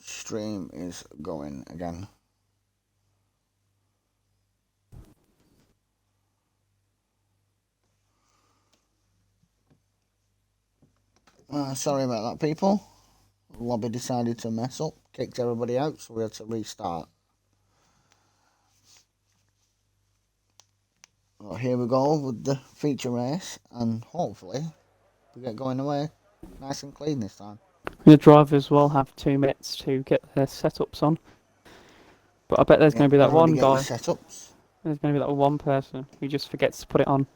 stream is going again. Sorry about that, people. Lobby decided to mess up, kicked everybody out, so we had to restart. Well, here we go with the feature race, and hopefully we get going away nice and clean this time. The drivers will have 2 minutes to get their setups on. But I bet there's going to be that one guy. Setups. There's going to be that one person who just forgets to put it on.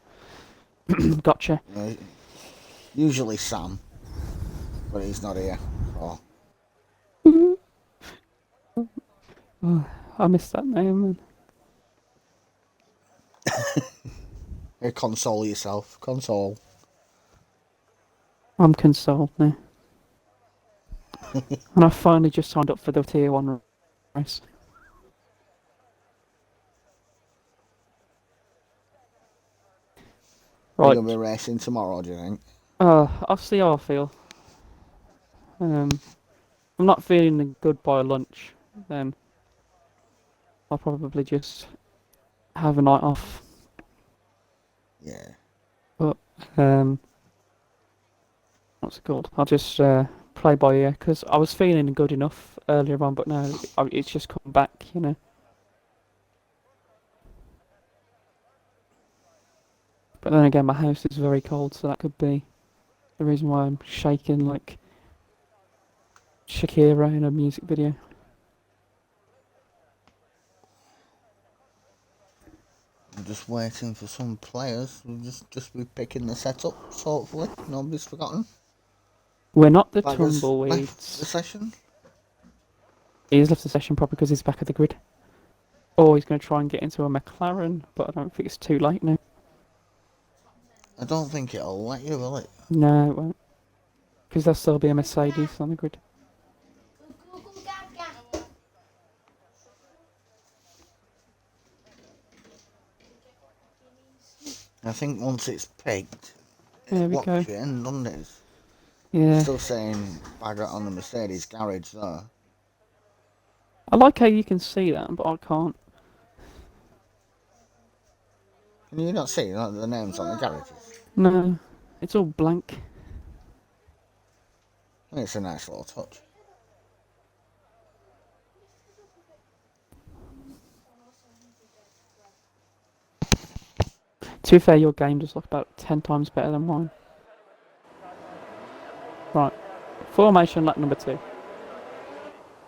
Gotcha. Usually Sam, but he's not here. So. Oh, I missed that name. Here, console yourself. Console. I'm consoled now. And I finally just signed up for the tier 1 race. Right. You'll be racing tomorrow, do you think? I'll see how I feel. I'm not feeling good by lunch, then I'll probably just have a night off. Yeah. But, what's it called? I'll just play by ear, because I was feeling good enough earlier on, but now it's just come back, you know. But then again, my house is very cold, so that could be the reason why I'm shaking like Shakira in a music video. I'm just waiting for some players. We'll just be picking the setups, hopefully. Nobody's forgotten. We're not the Bagger's tumbleweeds. Left the session? He's left the session probably because he's back at the grid. Or he's going to try and get into a McLaren, but I don't think it's too late now. I don't think it'll let you, will it? No, it won't. Because there'll still be a Mercedes on the grid. I think once it's picked, There we go. You in, doesn't it? Yeah. Still saying Bagger on the Mercedes garage there. I like how you can see that, but I can't. Can you not see the names on the garages? No, it's all blank. I think it's a nice little touch. To be fair, your game does look about 10 times better than mine. Right, formation lap number 2.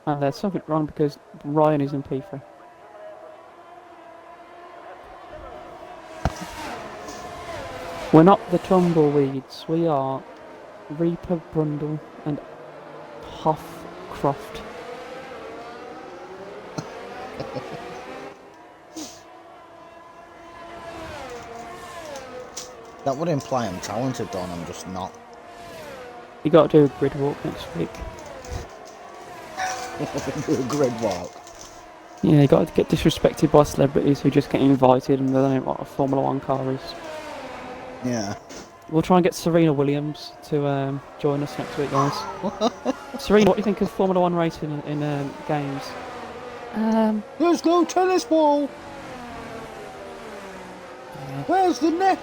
And there's something wrong because Ryan is in P3. We're not the tumbleweeds, we are Reaper, Brundle and Hoffcroft. That would imply I'm talented, though, and I'm just not. You got to do a grid walk next week. Do a grid walk. Yeah, you got to get disrespected by celebrities who just get invited and they don't know what a Formula 1 car is. Yeah. We'll try and get Serena Williams to join us next week, guys. Serena, what do you think of Formula 1 racing in games? Let's go tennis ball! Yeah. Where's the net?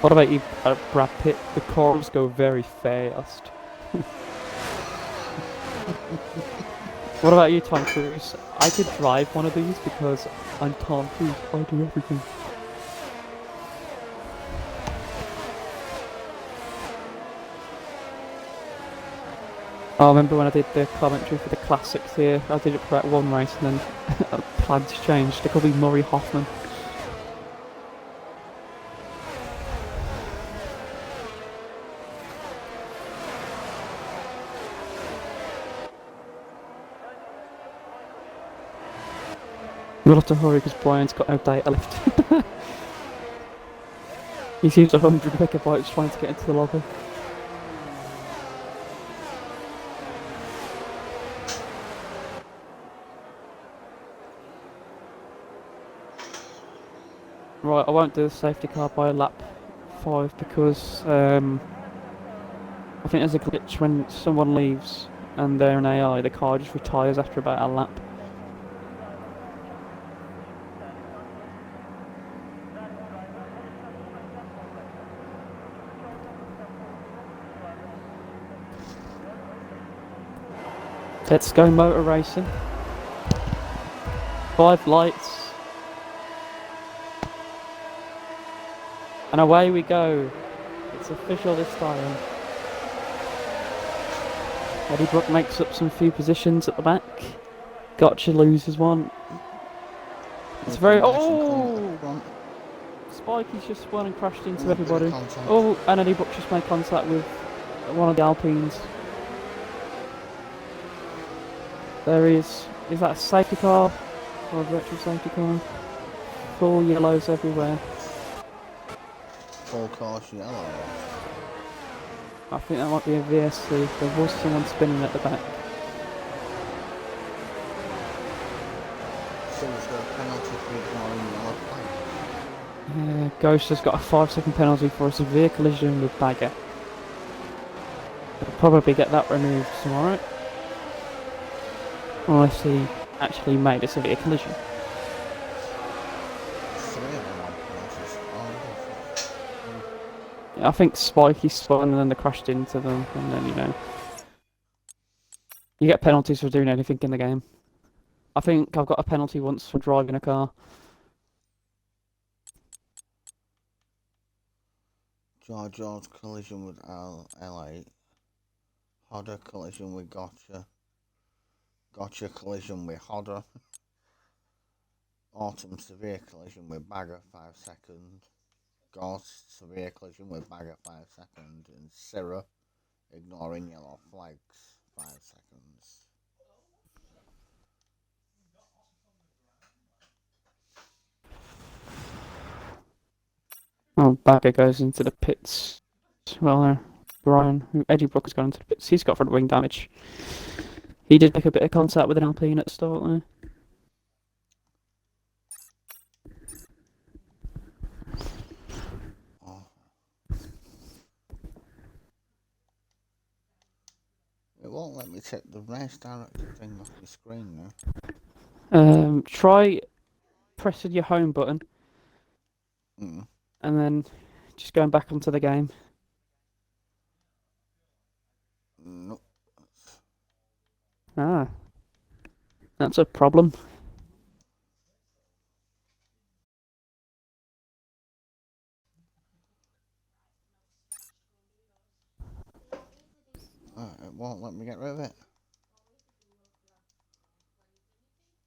What about you, Brad Pitt? The cars go very fast. What about you, Tom Cruise? I could drive one of these because I'm Tom Cruise. I do everything. I remember when I did the commentary for the classics here. I did it for that one race and then plans changed. They called me Murray Hoffman. We'll have to hurry because Brian's got no data left. He's used 100 megabytes trying to get into the lobby. Right, I won't do the safety car by lap 5 because I think there's a glitch when someone leaves and they're an AI, the car just retires after about a lap. Let's go motor racing. 5 lights. And away we go. It's official this time. Eddie Brook makes up some few positions at the back. Gotcha loses one. It's very... Oh! Spikey's just spun and crashed into everybody. Oh, and Eddie Brook just made contact with one of the Alpines. There he is. Is that a safety car? Or a virtual safety car? Full yellows everywhere. Full course yellow. I think that might be a VSC. There was someone spinning at the back. So there's got a penalty for ignoring yellow flag. Yeah, Ghost has got a 5-second penalty for a severe collision with Bagger. He'll probably get that removed tomorrow. Unless he actually made a severe collision. 3 of them on penalties. Oh, I think Spikey spun and then they crashed into them, and then, you know, you get penalties for doing anything in the game. I think I've got a penalty once for driving a car. George collision with L8. Hodder collision with Gotcha. Gotcha collision with Hodder. Autumn severe collision with Bagger 5 seconds. Ghost severe collision with Bagger 5 seconds. And Syrah ignoring yellow flags 5 seconds. Oh, Bagger goes into the pits. Well, Brian, Eddie Brook has gone into the pits. He's got front wing damage. He did make a bit of contact with an Alpine at the start there. Oh. It won't let me take the race director thing off the screen now. Try pressing your home button. Mm. And then just going back onto the game. Nope. Ah. That's a problem. It won't let me get rid of it.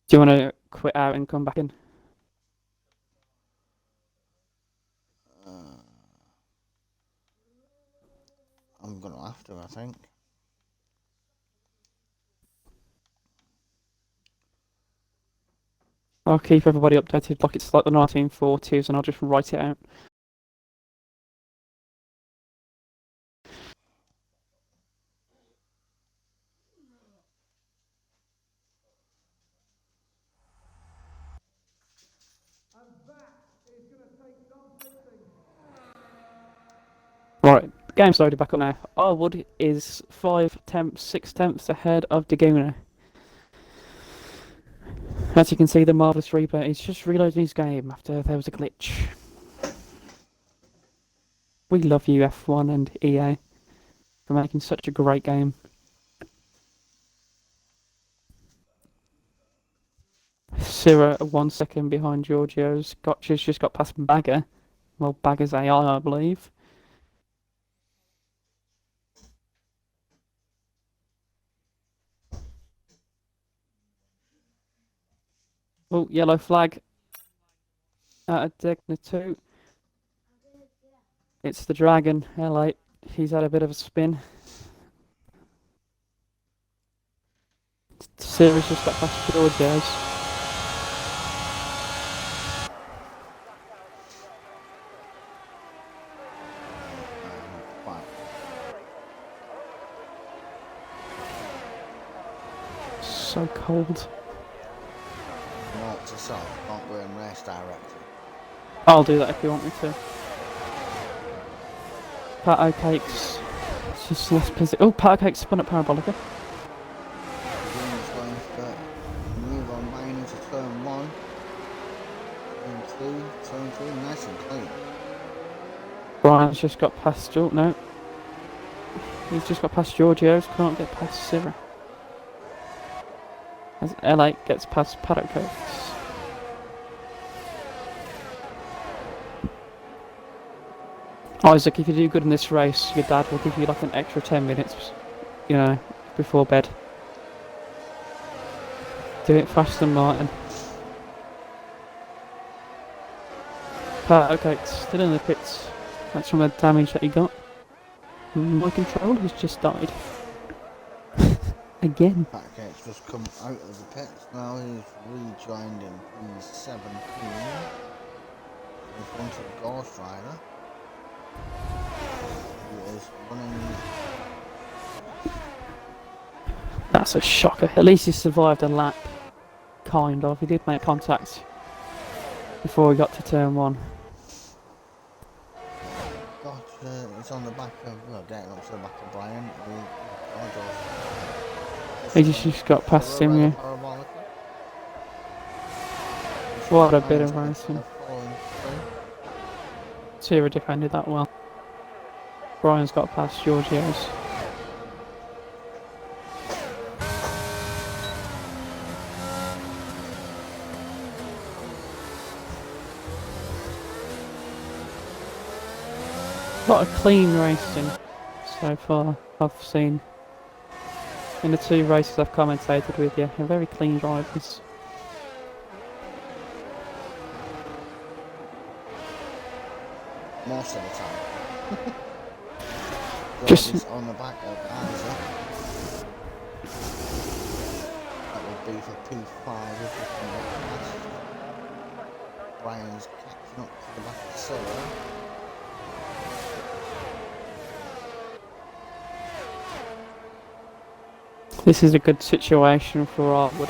Do you want to quit out and come back in? I'm gonna have to, I think. I'll keep everybody updated like it's like the 1940s and I'll just write it out. Right, game's loaded back up now. Arwood is 6 tenths ahead of Daguna. As you can see, the Marvellous Reaper is just reloading his game after there was a glitch. We love you, F1 and EA, for making such a great game. Syrah 1 second behind Giorgio's. Gotcha's just got past Bagger. Well, Bagger's AI, I believe. Oh, yellow flag out of Degna 2. It's the Dragon, L8. He's had a bit of a spin. Syrah's just got past Giorgio's. So cold. Note to self, can't go in race director. I'll do that if you want me to. Pato Cakes It's just lost position. Oh, Parkcake spun at Parabolica. Green's going to move on Ryan into turn 1. Turn 2, nice and clean. Brian's just got past George. No. He's just got past Giorgio's, can't get past Sierra. As L8 gets past Paddock Coats. Isaac, if you do good in this race, your dad will give you like an extra 10 minutes, you know, before bed. Do it faster than Martin. Paddock Coats still in the pits. That's from the damage that he got. My control has just died. Again. Packet's just come out of the pits now. He's rejoined in P17 in front of Ghost Rider. He is running. That's a shocker. At least he survived a lap. Kind of. He did make contact before he got to turn 1. It's on the back of, well, getting up to the back of Brian. He just got past him, yeah. What a bit of racing. Sierra defended that well. Brian's got past Giorgio's. A lot of clean racing so far I've seen. In the 2 races I've commentated with you, they're very clean drivers. Most of the time. Just on the back of Isaac. That would be for P5 if we can get past. Brian's catching up to the back of Solo. this is a good situation for Artwood.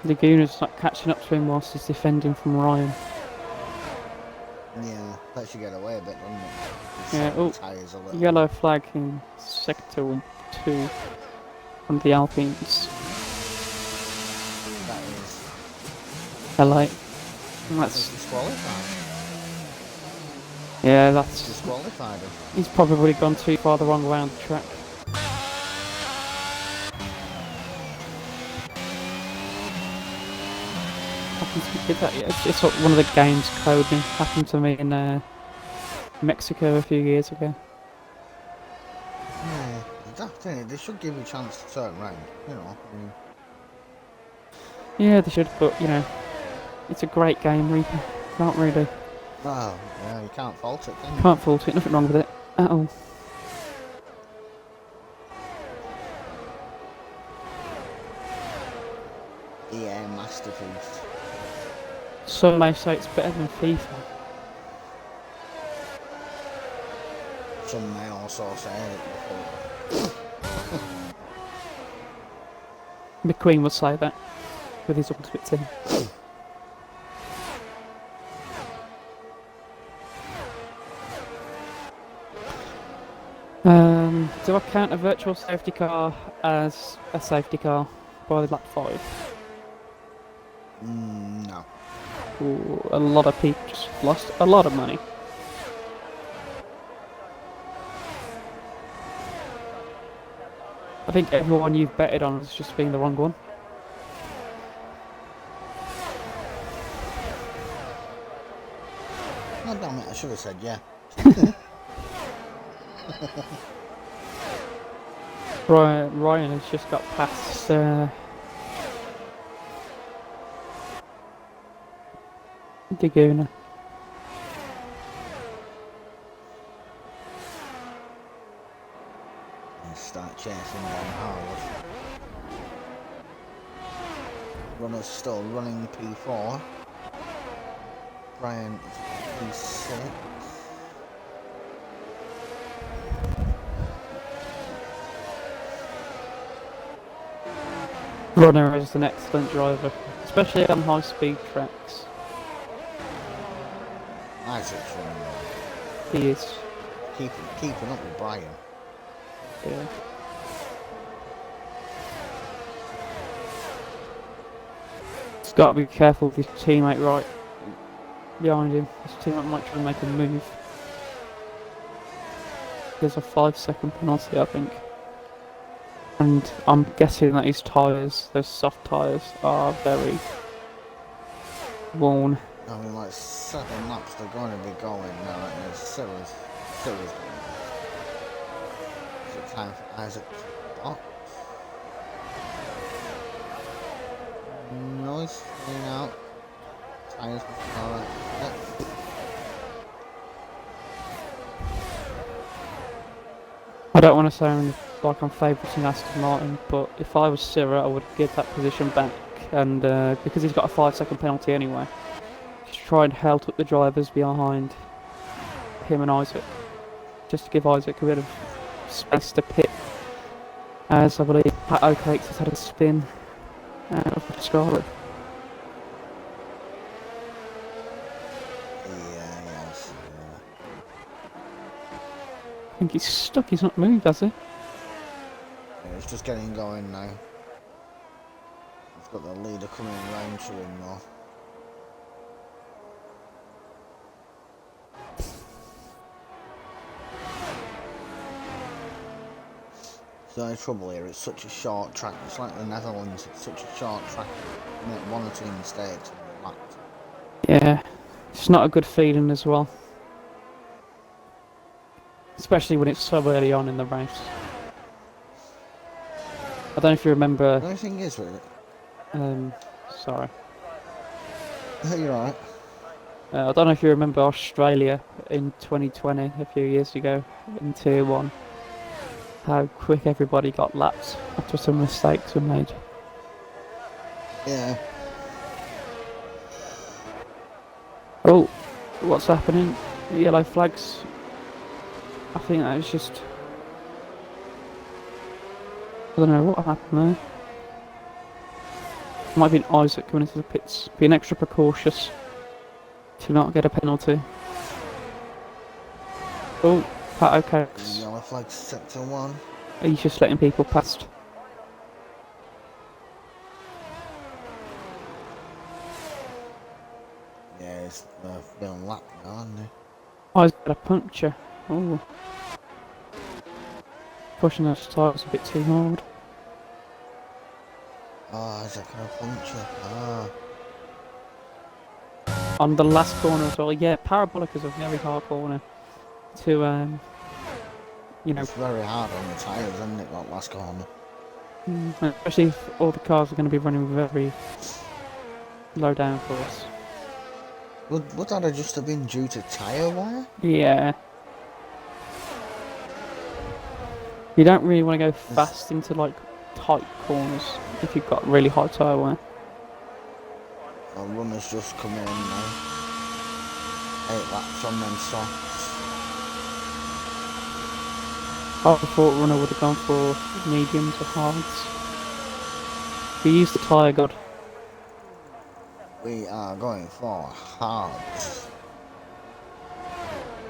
Laguna's not catching up to him whilst he's defending from Ryan. Yeah, lets you get away a bit, doesn't it? Yeah, oh, Tires a little. yellow flag in sector 2 from the Alpines. That is. LA. That's disqualified. Yeah, that's Disqualified him. he's probably gone too far the wrong way on the track. Happens to be that, yeah, it's what one of the games coding happened to me in Mexico a few years ago. Yeah, definitely. They should give you a chance to turn round, you know. Yeah, they should, but you know, it's a great game, Reaper. Can't really, Well, yeah, you can't fault it, can you? can't fault it. Nothing wrong with it at all. EA masterpiece. Some may say it's better than FIFA. Some may also say that before. McQueen would say that with his ultimate team. Do I count a virtual safety car as a safety car by lap 5? No. Ooh, a lot of people just lost a lot of money. I think everyone you've betted on has just been the wrong one. Oh, damn it, I should have said yeah. Ryan has just got past Laguna. And start chasing down Harwood. Runner's still running P4. Brian is P6. Runner is an excellent driver, especially on high speed tracks. Isaac's running well. He is. Keeping up with Brian. Yeah. He's got to be careful with his teammate right behind him. His teammate might try and make a move. There's a 5-second penalty, I think. And I'm guessing that his tyres, those soft tyres, are very worn. I mean, like 7 laps they're going to be going now, and there's Siri's going. Is it time for Isaac to box? Noise clean out. Tyres alright. Yep. I don't want to sound like I'm favouriting Aston Martin, but if I was Sirra, I would give that position back. And because he's got a 5-second penalty anyway, just try and help up the drivers behind him and Isaac, just to give Isaac a bit of space to pit. As I believe Pat O'Cakes has had a spin out of Scarlet. Yes. I think he's stuck, he's not moved, has he? Yeah, it's just getting going now. He's got the leader coming round to him though. The only trouble here, it's such a short track. It's like the Netherlands, it's such a short track. You make 1 or 2 mistakes and you're lapped. Yeah, it's not a good feeling as well. Especially when it's so early on in the race. I don't know if you remember. The only thing is with it. Sorry. You're right. I don't know if you remember Australia in 2020, a few years ago, in Tier 1. How quick everybody got lapped after some mistakes were made. Yeah. Oh, what's happening? Yellow flags. I think that was just... I don't know what happened there. Might have been Isaac coming into the pits. Being extra precautious to not get a penalty. Oh, Pat O'Cakes. Yellow flag sector 1. He's just letting people past. Yeah, he's been lapped now, hasn't he? Oh, he's got a puncture. Oh. Pushing those tyres a bit too hard. Oh, is that kind of puncture? Ah. On the last corner as well. Yeah, Parabolic is a very hard corner to, you know, It's very hard on the tyres, isn't it, that last corner? especially if all the cars are going to be running very low downforce. Would that have just have been due to tyre wear? Yeah. You don't really want to go fast into like tight corners if you've got really high tyre wear. Our runner's just come in now. 8 laps on them softs. I thought runner would have gone for mediums or hards. We used the tyre god. We are going for hards.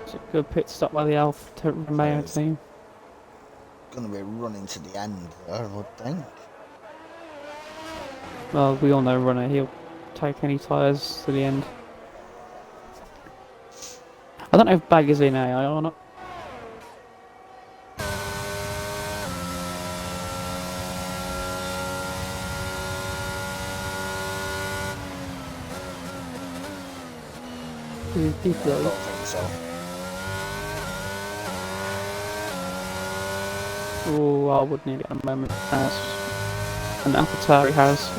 It's a good pit stop by the Alfa Romeo team. Gonna be running to the end there, I would think. Well, we all know runner, he'll take any tyres to the end. I don't know if Bag is in AI or not. I don't think so. Oh, I would need it at the moment. As an AlphaTauri has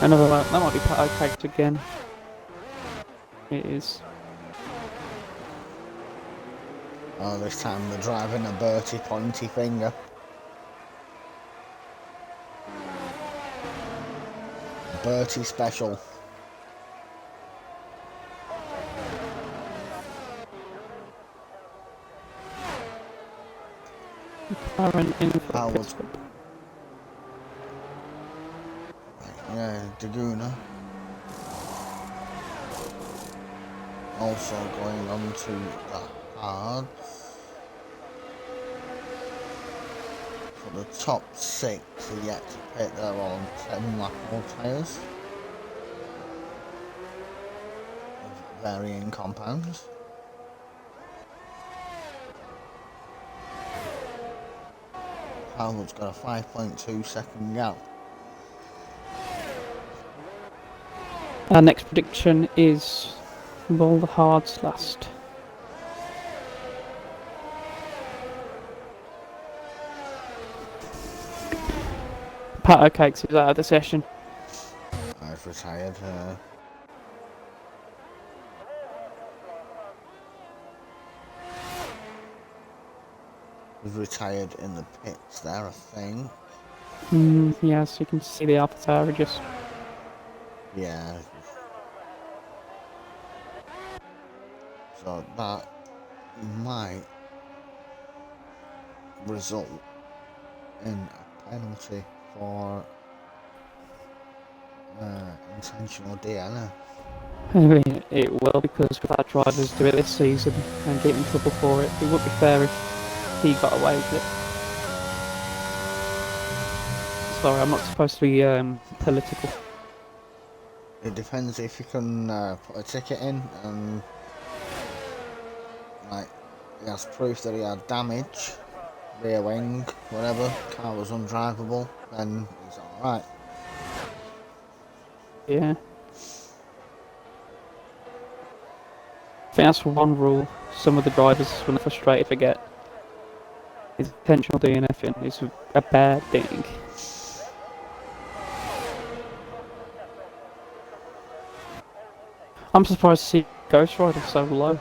another one. That might be Pat O'Cakes again. It is. Oh, this time they're driving a Bertie pointy finger. Bertie special. McLaren in for Howard. pit stop. Yeah, Daguna. Also going on to the hards. For the top 6 are yet to pit their own 10 lap old tyres of varying compounds. Harwood's got a 5.2 second gap. Our next prediction is, will the hards last? Pat O'Cakes is out of the session. I've retired. We've retired in the pits there, I think. Yes, you can see the AlphaTauri just. Yeah. So that might result in a penalty for intentional DNF. I mean, it will, because we've had drivers do it this season and get in trouble for it. It wouldn't be fair if he got away with it. Sorry, I'm not supposed to be political. It depends if you can put a ticket in and like he has proof that he had damage, rear wing, whatever, car was undrivable, then he's alright. Yeah. I think that's one rule some of the drivers, when they're frustrated, forget. Is intentional DNFing is a bad thing. I'm surprised to see Ghost Rider so low.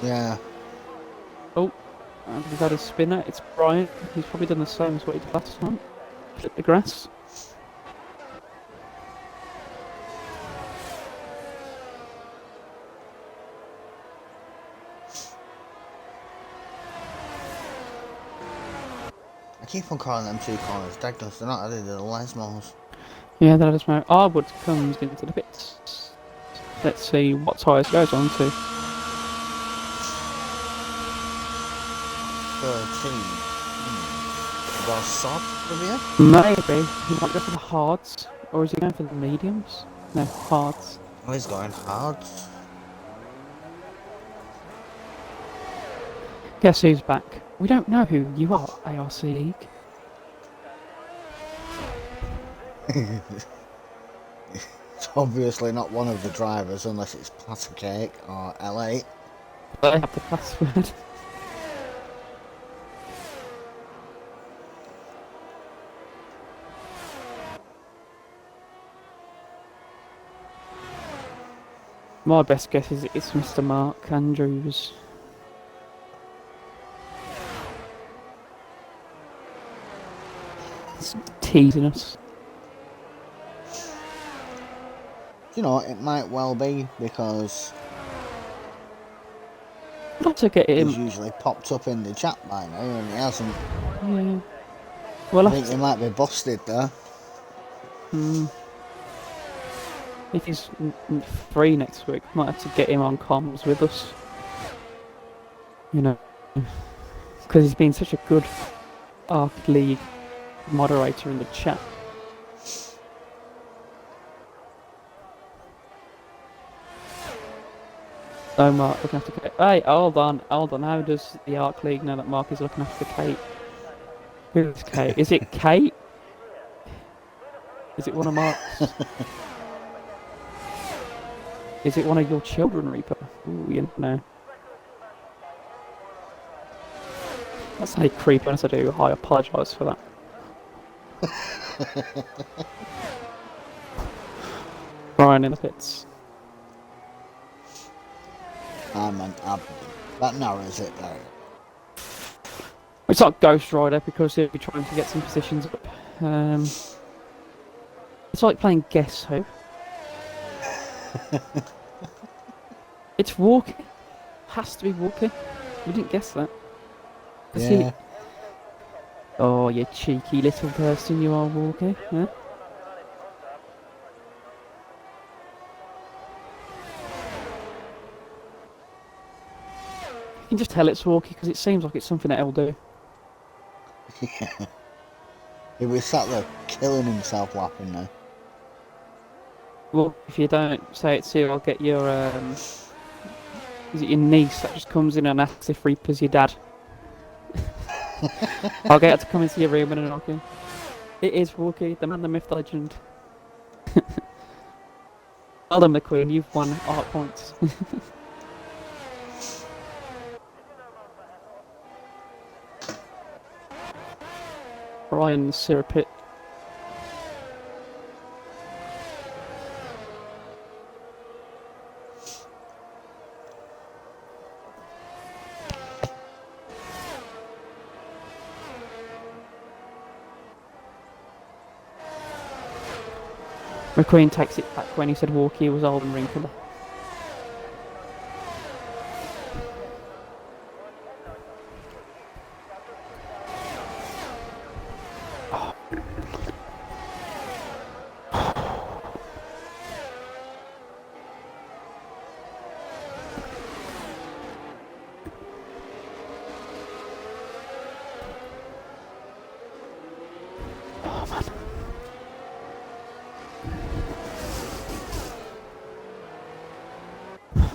Yeah. Oh, and we've had a spinner. It's Brian. He's probably done the same as what he did last time. Clip the grass. I keep on calling them two corners Douglas, they're not, they're the Lesmos. Yeah, that is my Arwood comes into the pits. Let's see what tyres goes on to. 13. Got a sob from here? Maybe he might go for the hards, or is he going for the mediums? No, hards. Oh, he's going hard. Guess who's back? We don't know who you are, ARC League. It's obviously not one of the drivers unless it's Patacake or L8. They have the password. My best guess is it's Mr. Mark Andrews. It's teasing us. You know, it might well be because Not to get he's him. usually popped up in the chat by now and he hasn't. Yeah. Well, I think he might be busted there. If he's free next week, might have to get him on comms with us. You know, because he's been such a good Arc League moderator in the chat. Oh, Mark looking after Kate. Hey, hold on. How does the Arc League know that Mark is looking after Kate? Who's Kate? Is it Kate? Is it one of Mark's? Is it one of your children, Reaper? Ooh, you know. That's how creepy as I do. I apologise for that. Brian in the pits. I'm an Abney. That narrows it down. It's not Ghost Rider because he'll be trying to get some positions up. It's like playing Guess Who. It's Walker. Has to be Walker. You didn't guess that. Yeah. Oh, you cheeky little person you are, Walker. Huh? can just tell it's Walkie because it seems like it's something that he'll do. Yeah. He was sat there killing himself laughing now. Well, if you don't say it to you, I'll get your is it your niece that just comes in and asks if Reaper's your dad? I'll get her to come into your room and knock him. It is Walkie, the man, the myth, the legend. Well done, McQueen, you've won art points. Ryan Sirapit. McQueen takes it back when he said Walkie was old and wrinkled.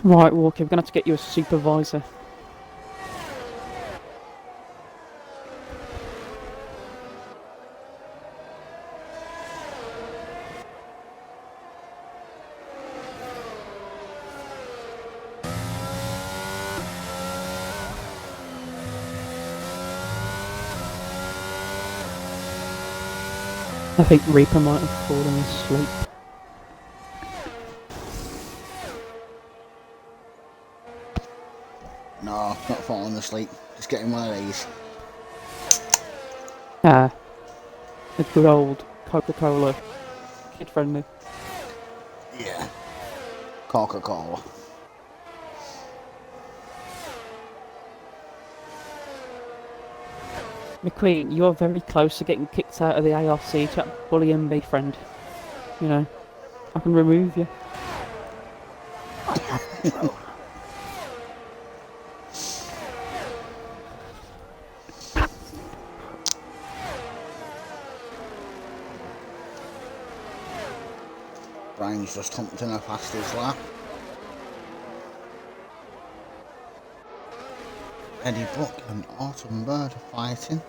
Right, Walker, we're going to have to get you a supervisor. I think Reaper might have fallen asleep. No, not falling asleep. Just getting one of these. Ah, a good old Coca-Cola, kid-friendly. Yeah. Coca-Cola. McQueen, you are very close to getting kicked out of the ARC. Chat bullying me, friend. You know, I can remove you. Brian's just humped in her past his lap. Eddie Buck and Autumn Bird are fighting.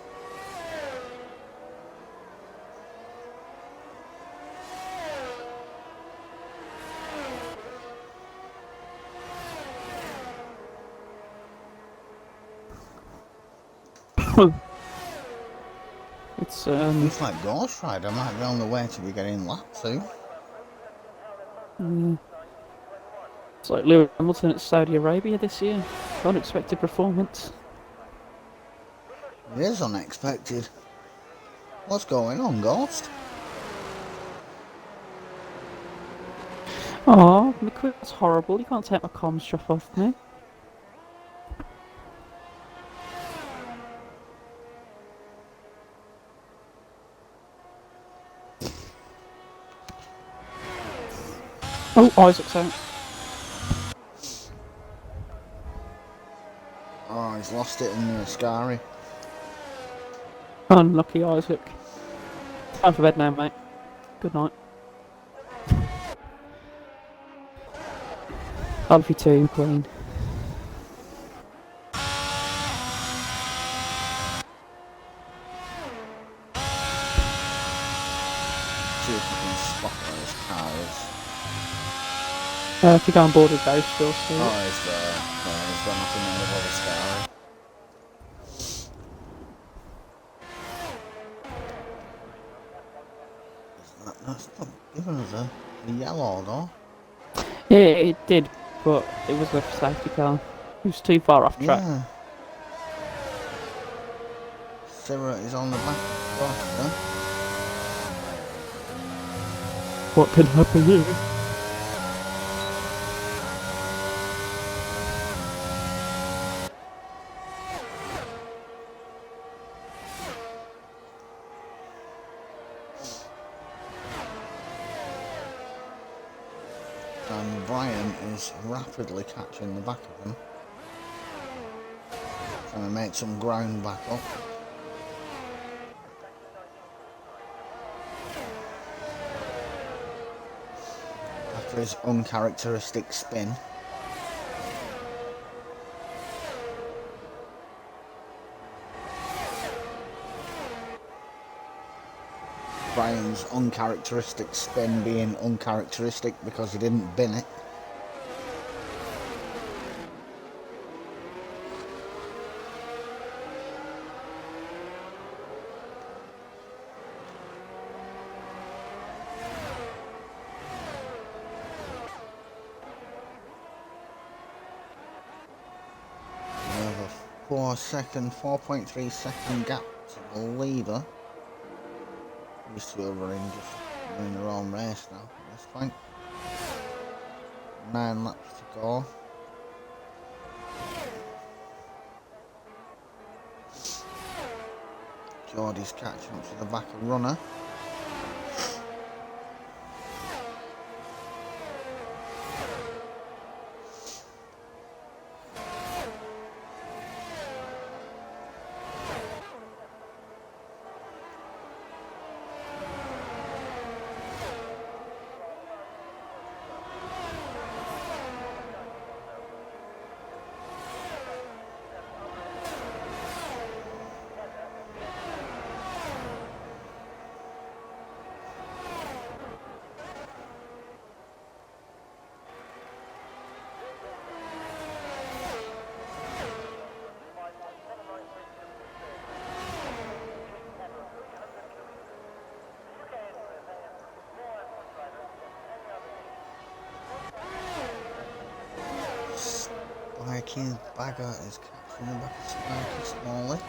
It's Looks like Ghost Rider might be on the way to be getting lapped soon. It's like Lewis Hamilton at Saudi Arabia this year. Unexpected performance. It is unexpected. What's going on, Ghost? Aw, McQueen, that's horrible. You can't take my comm stuff off me. Oh, Isaac's out. Oh, he's lost it in the Ascari. Unlucky Isaac. Time for bed now, mate. Good night. I love you too, McQueen. See if we can spot where his car is. If you go on board with those, you'll see it. Oh, he's there. Yeah, he's gone up in the middle of the Ascari. That's not giving us a yellow though. Yeah, it did, but it was a safety car. It was too far off track. Yeah. Sarah is on the back of What could happen here? and Brian is rapidly catching the back of him. trying to make some ground back up. After his uncharacteristic spin. Brian's uncharacteristic spin being uncharacteristic because he didn't bin it. We have a 4.3 second gap to the leader. These two are in just doing their own race now at this point. 9 laps to go. Geordie's catching up to the back of runner. Spiky Bagger is catching the back of Spiky Smalley.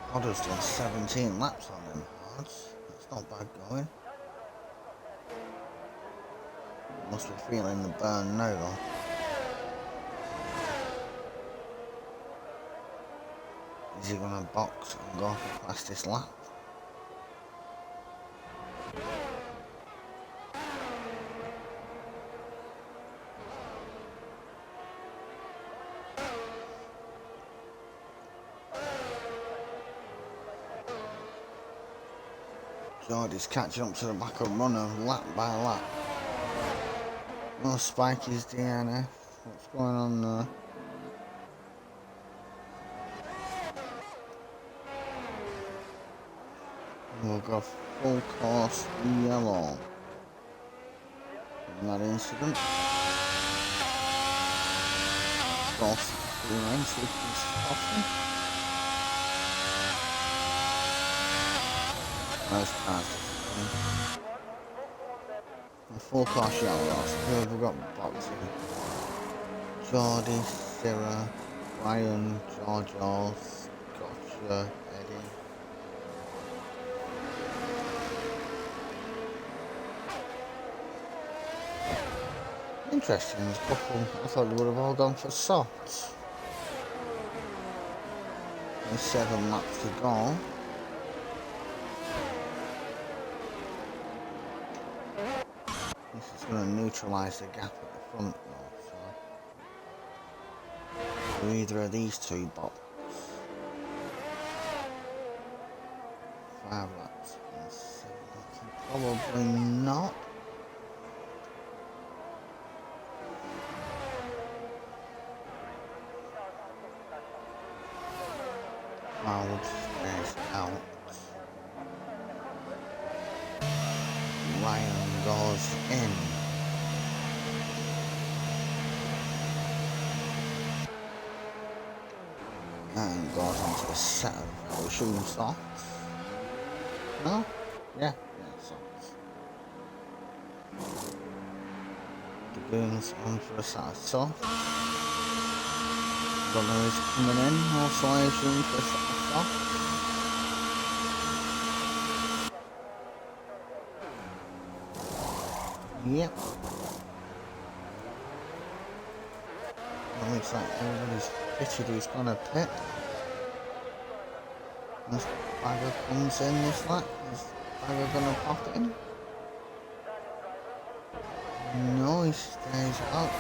Hodder's done 17 laps on them hards. That's not bad going. Must be feeling the burn now though. Is he gonna box and go for the fastest lap? Geordie's catching up to the back of runner lap by lap. No Spiky's DNF. What's going on there? We'll go full course yellow in that incident. Cross the line, so we can stop him. Nice pass. The full course yellow. Who have we got boxing? Geordie, Sarah, Brian, George, Gotcha, Eddie. Interesting, there's a couple. I thought they would have all gone for softs. There's 7 laps to go. This is going to neutralise the gap at the front though, so either of these two box. 5 laps and 7 laps. Probably not. Howard stays out. Ryan goes in. And goes onto a set of shooting socks. No? Yeah, socks. The goon's on for a set of socks. Runner is coming in, also I assume for a set of socks. Yep. It looks like everybody's fitted who's gonna pit. This Bagger comes in this lap. Is Bagger gonna pop in? No, he stays out.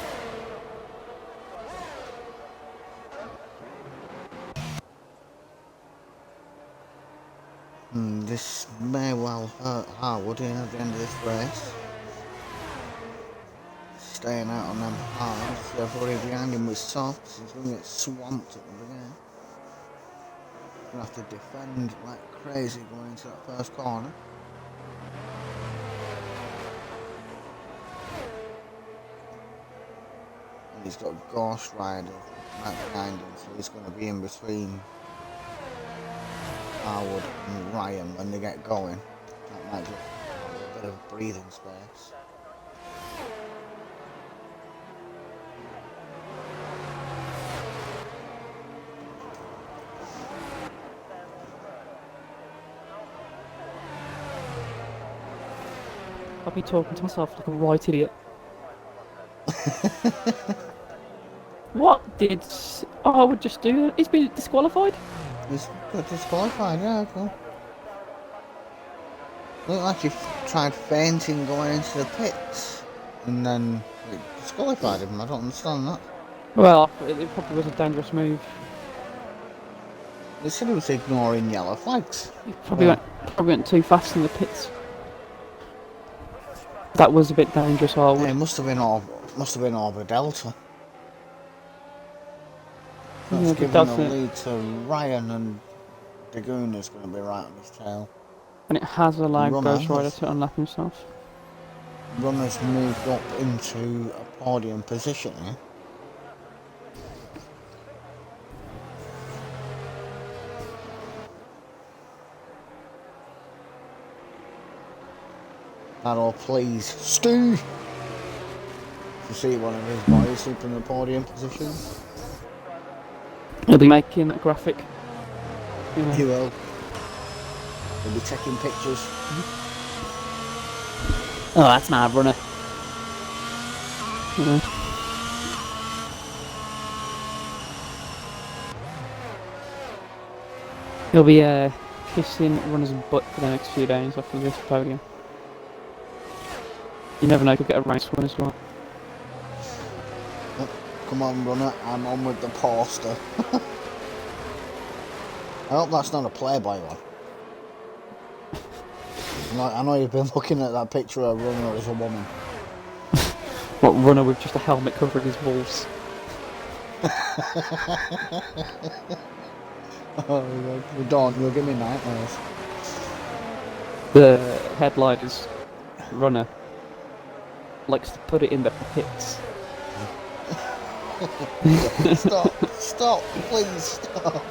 This may well hurt Harwood in at the end of this race. Staying out on them hard. Everybody behind him with softs. He's going to get swamped at the beginning. Going to have to defend like crazy going into that first corner. And he's got Ghost Rider right behind him, so he's going to be in between Harwood and Ryan when they get going. That might give Harwood a bit of breathing space. I'll be talking to myself like a right idiot. What did Harwood just do? He's been disqualified? He's got disqualified, yeah, cool. Looked like he tried fainting going into the pits and then it disqualified him. I don't understand that. Well, it probably was a dangerous move. They said he was ignoring yellow flags. He probably went too fast in the pits. That was a bit dangerous, Harwood. Yeah, it must have been over Delta. That's Yeah, giving the lead to Ryan, and Daguna's going to be right on his tail. And it has allowed Ghost Rider to unlap himself. Runner's moved up into a podium position here. That'll please Stu to see one of his boys up in the podium position. He'll be making that graphic. You know. He will. He'll be taking pictures. Oh, that's my runner. You know. He'll be kissing runners' butt for the next few days after this podium. You never know, he'll get a race win as well. Oh, come on, runner, I'm on with the poster. I hope that's not a Playboy one. I know you've been looking at that picture of runner as a woman. What, runner with just a helmet covering his balls? Oh, don't, you'll give me nightmares. The headline is runner likes to put it in the pits. Stop, please stop.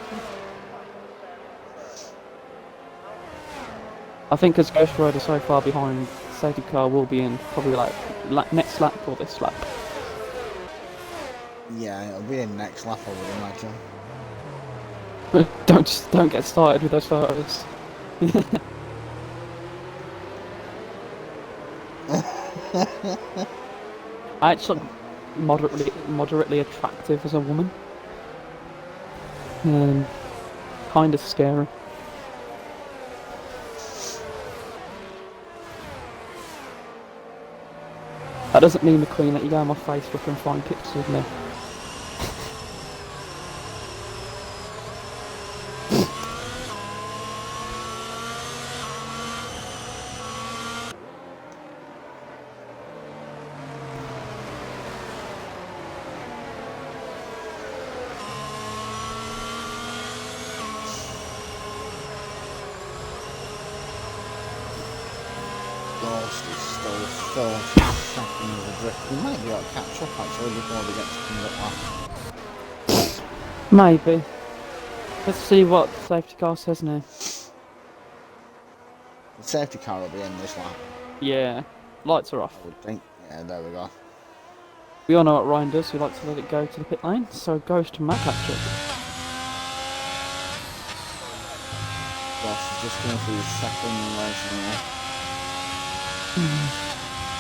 I think as Ghost Rider so far behind, safety car will be in probably like next lap or this lap. Yeah, it'll be in next lap, I would imagine. Don't get started with those photos. I actually moderately attractive as a woman. Kind of scary. That doesn't mean, McQueen, that you go on my Facebook and find pictures of me. Ghost is still 30 seconds adrift. He might be able to catch up actually before they get to come up. Maybe. Let's see what the safety car says now. The safety car will be in this lap, Yeah, lights are off. I would think. Yeah, there we go. We all know what Ryan does, he likes to let it go to the pit lane, so it goes to Matt catch up. Ghost is just going through his second race now.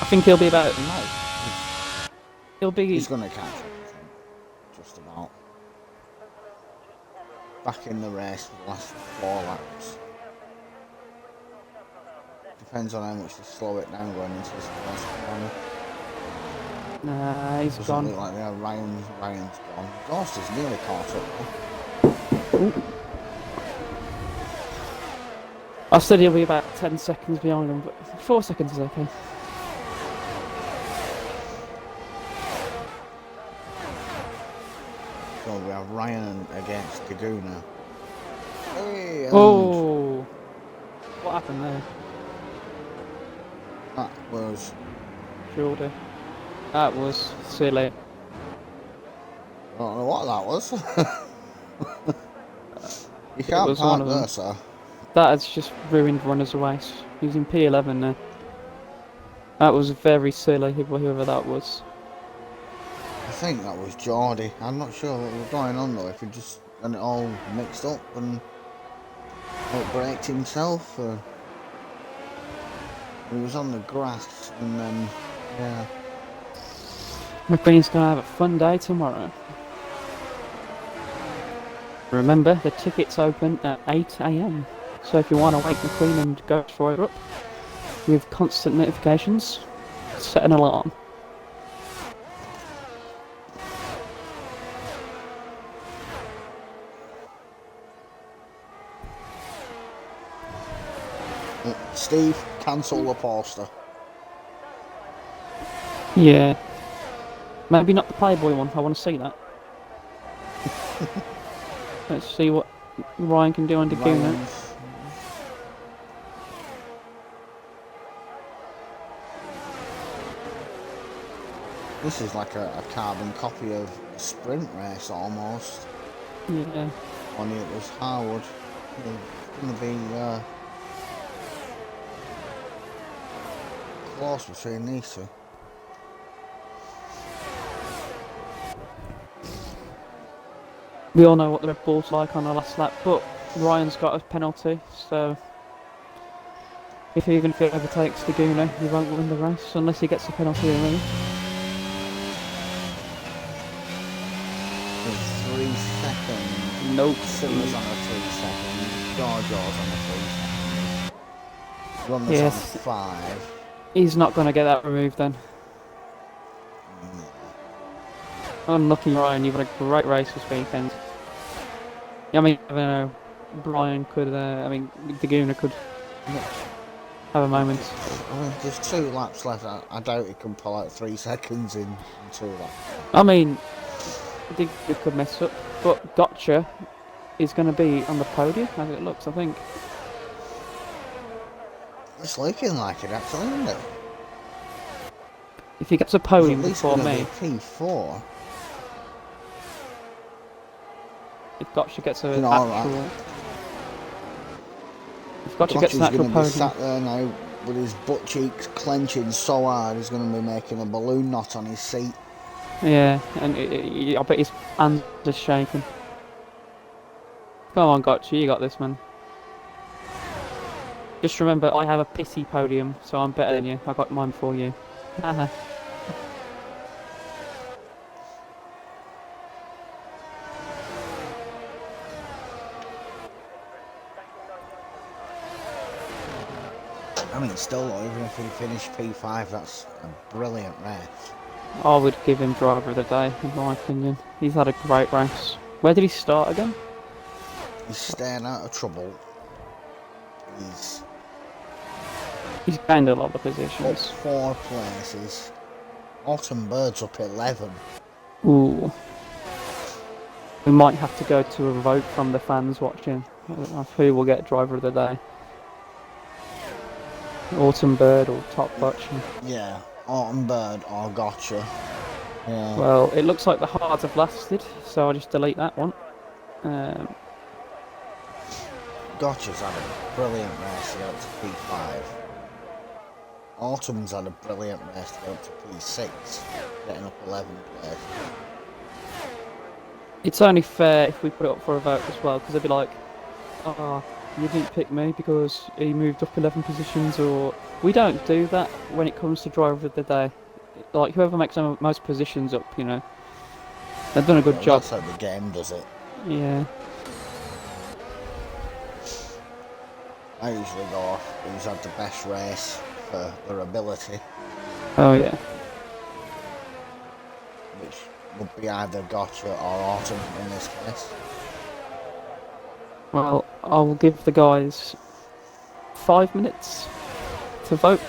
I think he'll be about. He might. He's going to catch up, I think. Just about. Back in the race for the last 4 laps. Depends on how much they slow it down going into this first corner. Nah, he's Doesn't gone. look like they are. Ryan's gone. Ghost is nearly caught up. I said he'll be about 10 seconds behind him, but 4 seconds is okay. So we have Ryan against Daguna. Hey, and Oh! What happened there? that was Jordan. That was silly. I don't know what that was. You can't was one park of them. there, sir. That has just ruined Runner's Race. He's in P11 now. That was very silly, whoever that was. I think that was Geordie. I'm not sure what was going on though. If he just got it all mixed up and outbraked himself, or he was on the grass and then yeah. McQueen's gonna have a fun day tomorrow. Remember, the tickets open at 8 AM. So if you want to wake McQueen and Ghost Rider up with constant notifications, set an alarm. Steve, cancel the poster. Yeah. Maybe not the Playboy one, I want to see that. Let's see what Ryan can do on Daguna. Ryan's- This is like a carbon copy of a sprint race almost. Yeah. Only it was Harwood. It's going to be close between these two. We all know what the Red Bull's like on the last lap, but Ryan's got a penalty, so even if he overtakes Daguna, he won't win the race unless he gets a penalty early. With 3 seconds. Nope. Simmers on a 3 second. Giorgio's on a 3 second. Runners Yes. on 5. He's not going to get that removed then. Unlucky Ryan, you've had a great race this weekend. I mean, I don't know, Brian could, Daguna could have a moment. I mean, there's 2 laps left. I doubt he can pull out 3 seconds in 2 laps. I mean, Daguna could mess up, but Gotcha is going to be on the podium as it looks, I think. It's looking like it actually, isn't it? If he gets a podium At least before gonna me, be P4. if Gotcha gets an You know, actual... alright. If Gotcha gets an Gotcha's actual going to be podium... sat there now with his butt cheeks clenching so hard he's going to be making a balloon knot on his seat. Yeah, and I bet his hands are shaking. Come on, Gotcha, you got this, man. Just remember, I have a pissy podium, so I'm better than you. I got mine before you. Haha. I mean, still, though, even if he finished P5, that's a brilliant race. I would give him driver of the day, in my opinion. He's had a great race. Where did he start again? He's staying out of trouble. He's gained a lot of Up positions. 4 places. Autumn Bird's up 11. Ooh. We might have to go to a vote from the fans watching of who will get driver of the day. Autumn Bird or Top Butch. Yeah, Autumn Bird or Gotcha. Yeah. Well, it looks like the hards have lasted, so I'll just delete that one. Gotcha's had a brilliant race to get up to P5. Autumn's had a brilliant race to get up to P6, getting up 11 place. It's only fair if we put it up for a vote as well, because they'd be like, oh, you didn't pick me because he moved up 11 positions, or... We don't do that when it comes to driver of the day. Like, whoever makes the most positions up, you know, they've done a good job. That's how the game does it. Yeah. I usually go off who's had the best race for their ability. Oh, yeah. be either Gotcha or Autumn in this case. Well, I will give the guys 5 minutes to vote.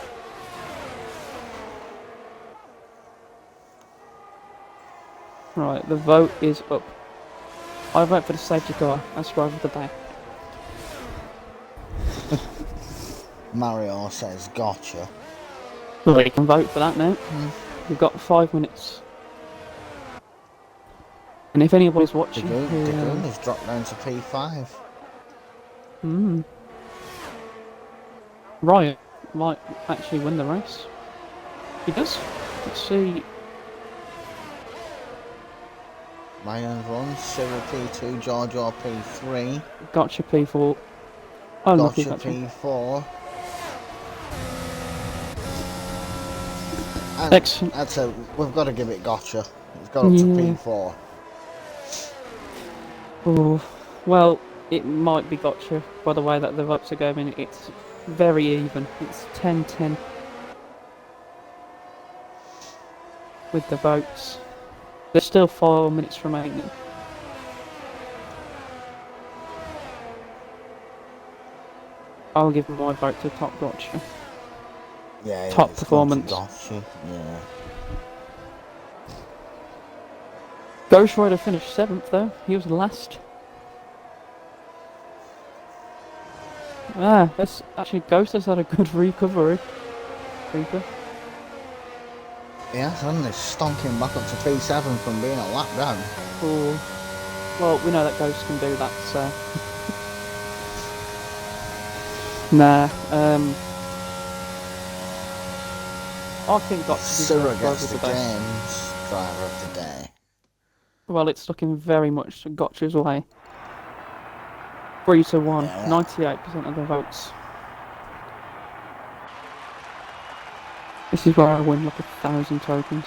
Right, the vote is up. I vote for the safety car as driver of the day. Mario says Gotcha. Well, you can vote for that now. You've got 5 minutes. And if anybody's watching, Dagoon has dropped down to P5. Riot might actually win the race. He does. Let's see. Mayans 1, Cyril P2, Giorgio P3, Gotcha P4. Oh, lucky Gotcha Gotcha. P4. And Excellent. that's a, we've got to give it Gotcha. It's got up to P4. Oh, well, it might be Gotcha by the way that the votes are going. It's very even. It's 10-10 with the votes. There's still 4 minutes remaining. I'll give my vote to Top Gotcha. Yeah, Top it's performance. Gotcha. Yeah. Ghost Rider finished 7th though. He was last. That's actually Ghost has had a good recovery. Reaper. Yeah, suddenly stonking back up to P7 from being a lap down. Oh, well, we know that Ghost can do that, so. Nah, I think Gotcha is Cyril the gets driver the of the day. games driver of the day. Well, it's looking very much Gotcha's way. 3-1, Yeah. 98% of the votes. This is where I win like 1,000 tokens.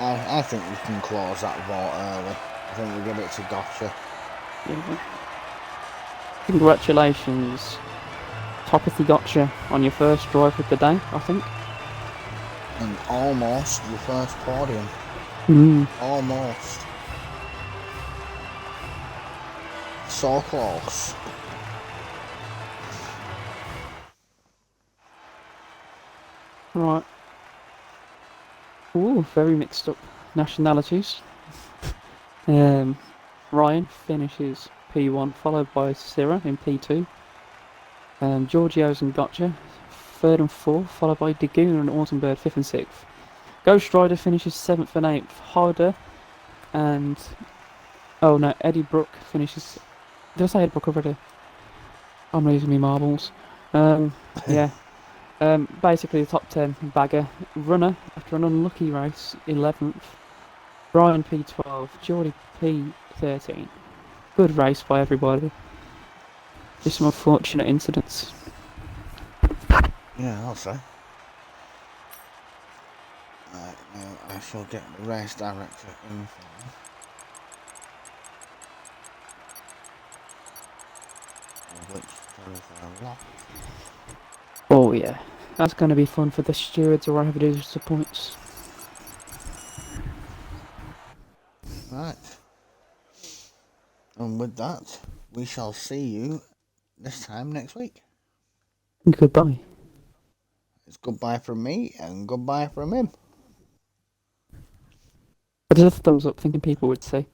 I think we can close that vote early. I think we give it to Gotcha. Yeah. Congratulations, Topathy Gotcha, on your first drive of the day, I think. And almost your first podium. Almost. So close. Right. Ooh, very mixed up nationalities. Ryan finishes P1, followed by Syrah in P2. Giorgio's and Gotcha, 3rd and 4th, followed by Dagoon and Autumnbird, 5th and 6th. Ghost Rider finishes 7th and 8th. Harder and... oh no, Eddie Brook finishes... did I say Eddie Brook already? I'm losing me marbles. Yeah. Basically the top 10 bagger. Runner, after an unlucky race, 11th. Brian P12, Geordie P13. Good race by everybody. Just some unfortunate incidents. Yeah, I'll say. Right, now I shall get the race director in for me. Which there is a lot. Oh yeah, that's going to be fun for the stewards or whatever it is to points. Right. And with that, we shall see you this time next week. Goodbye. It's goodbye from me and goodbye from him. I did a thumbs up thinking people would say.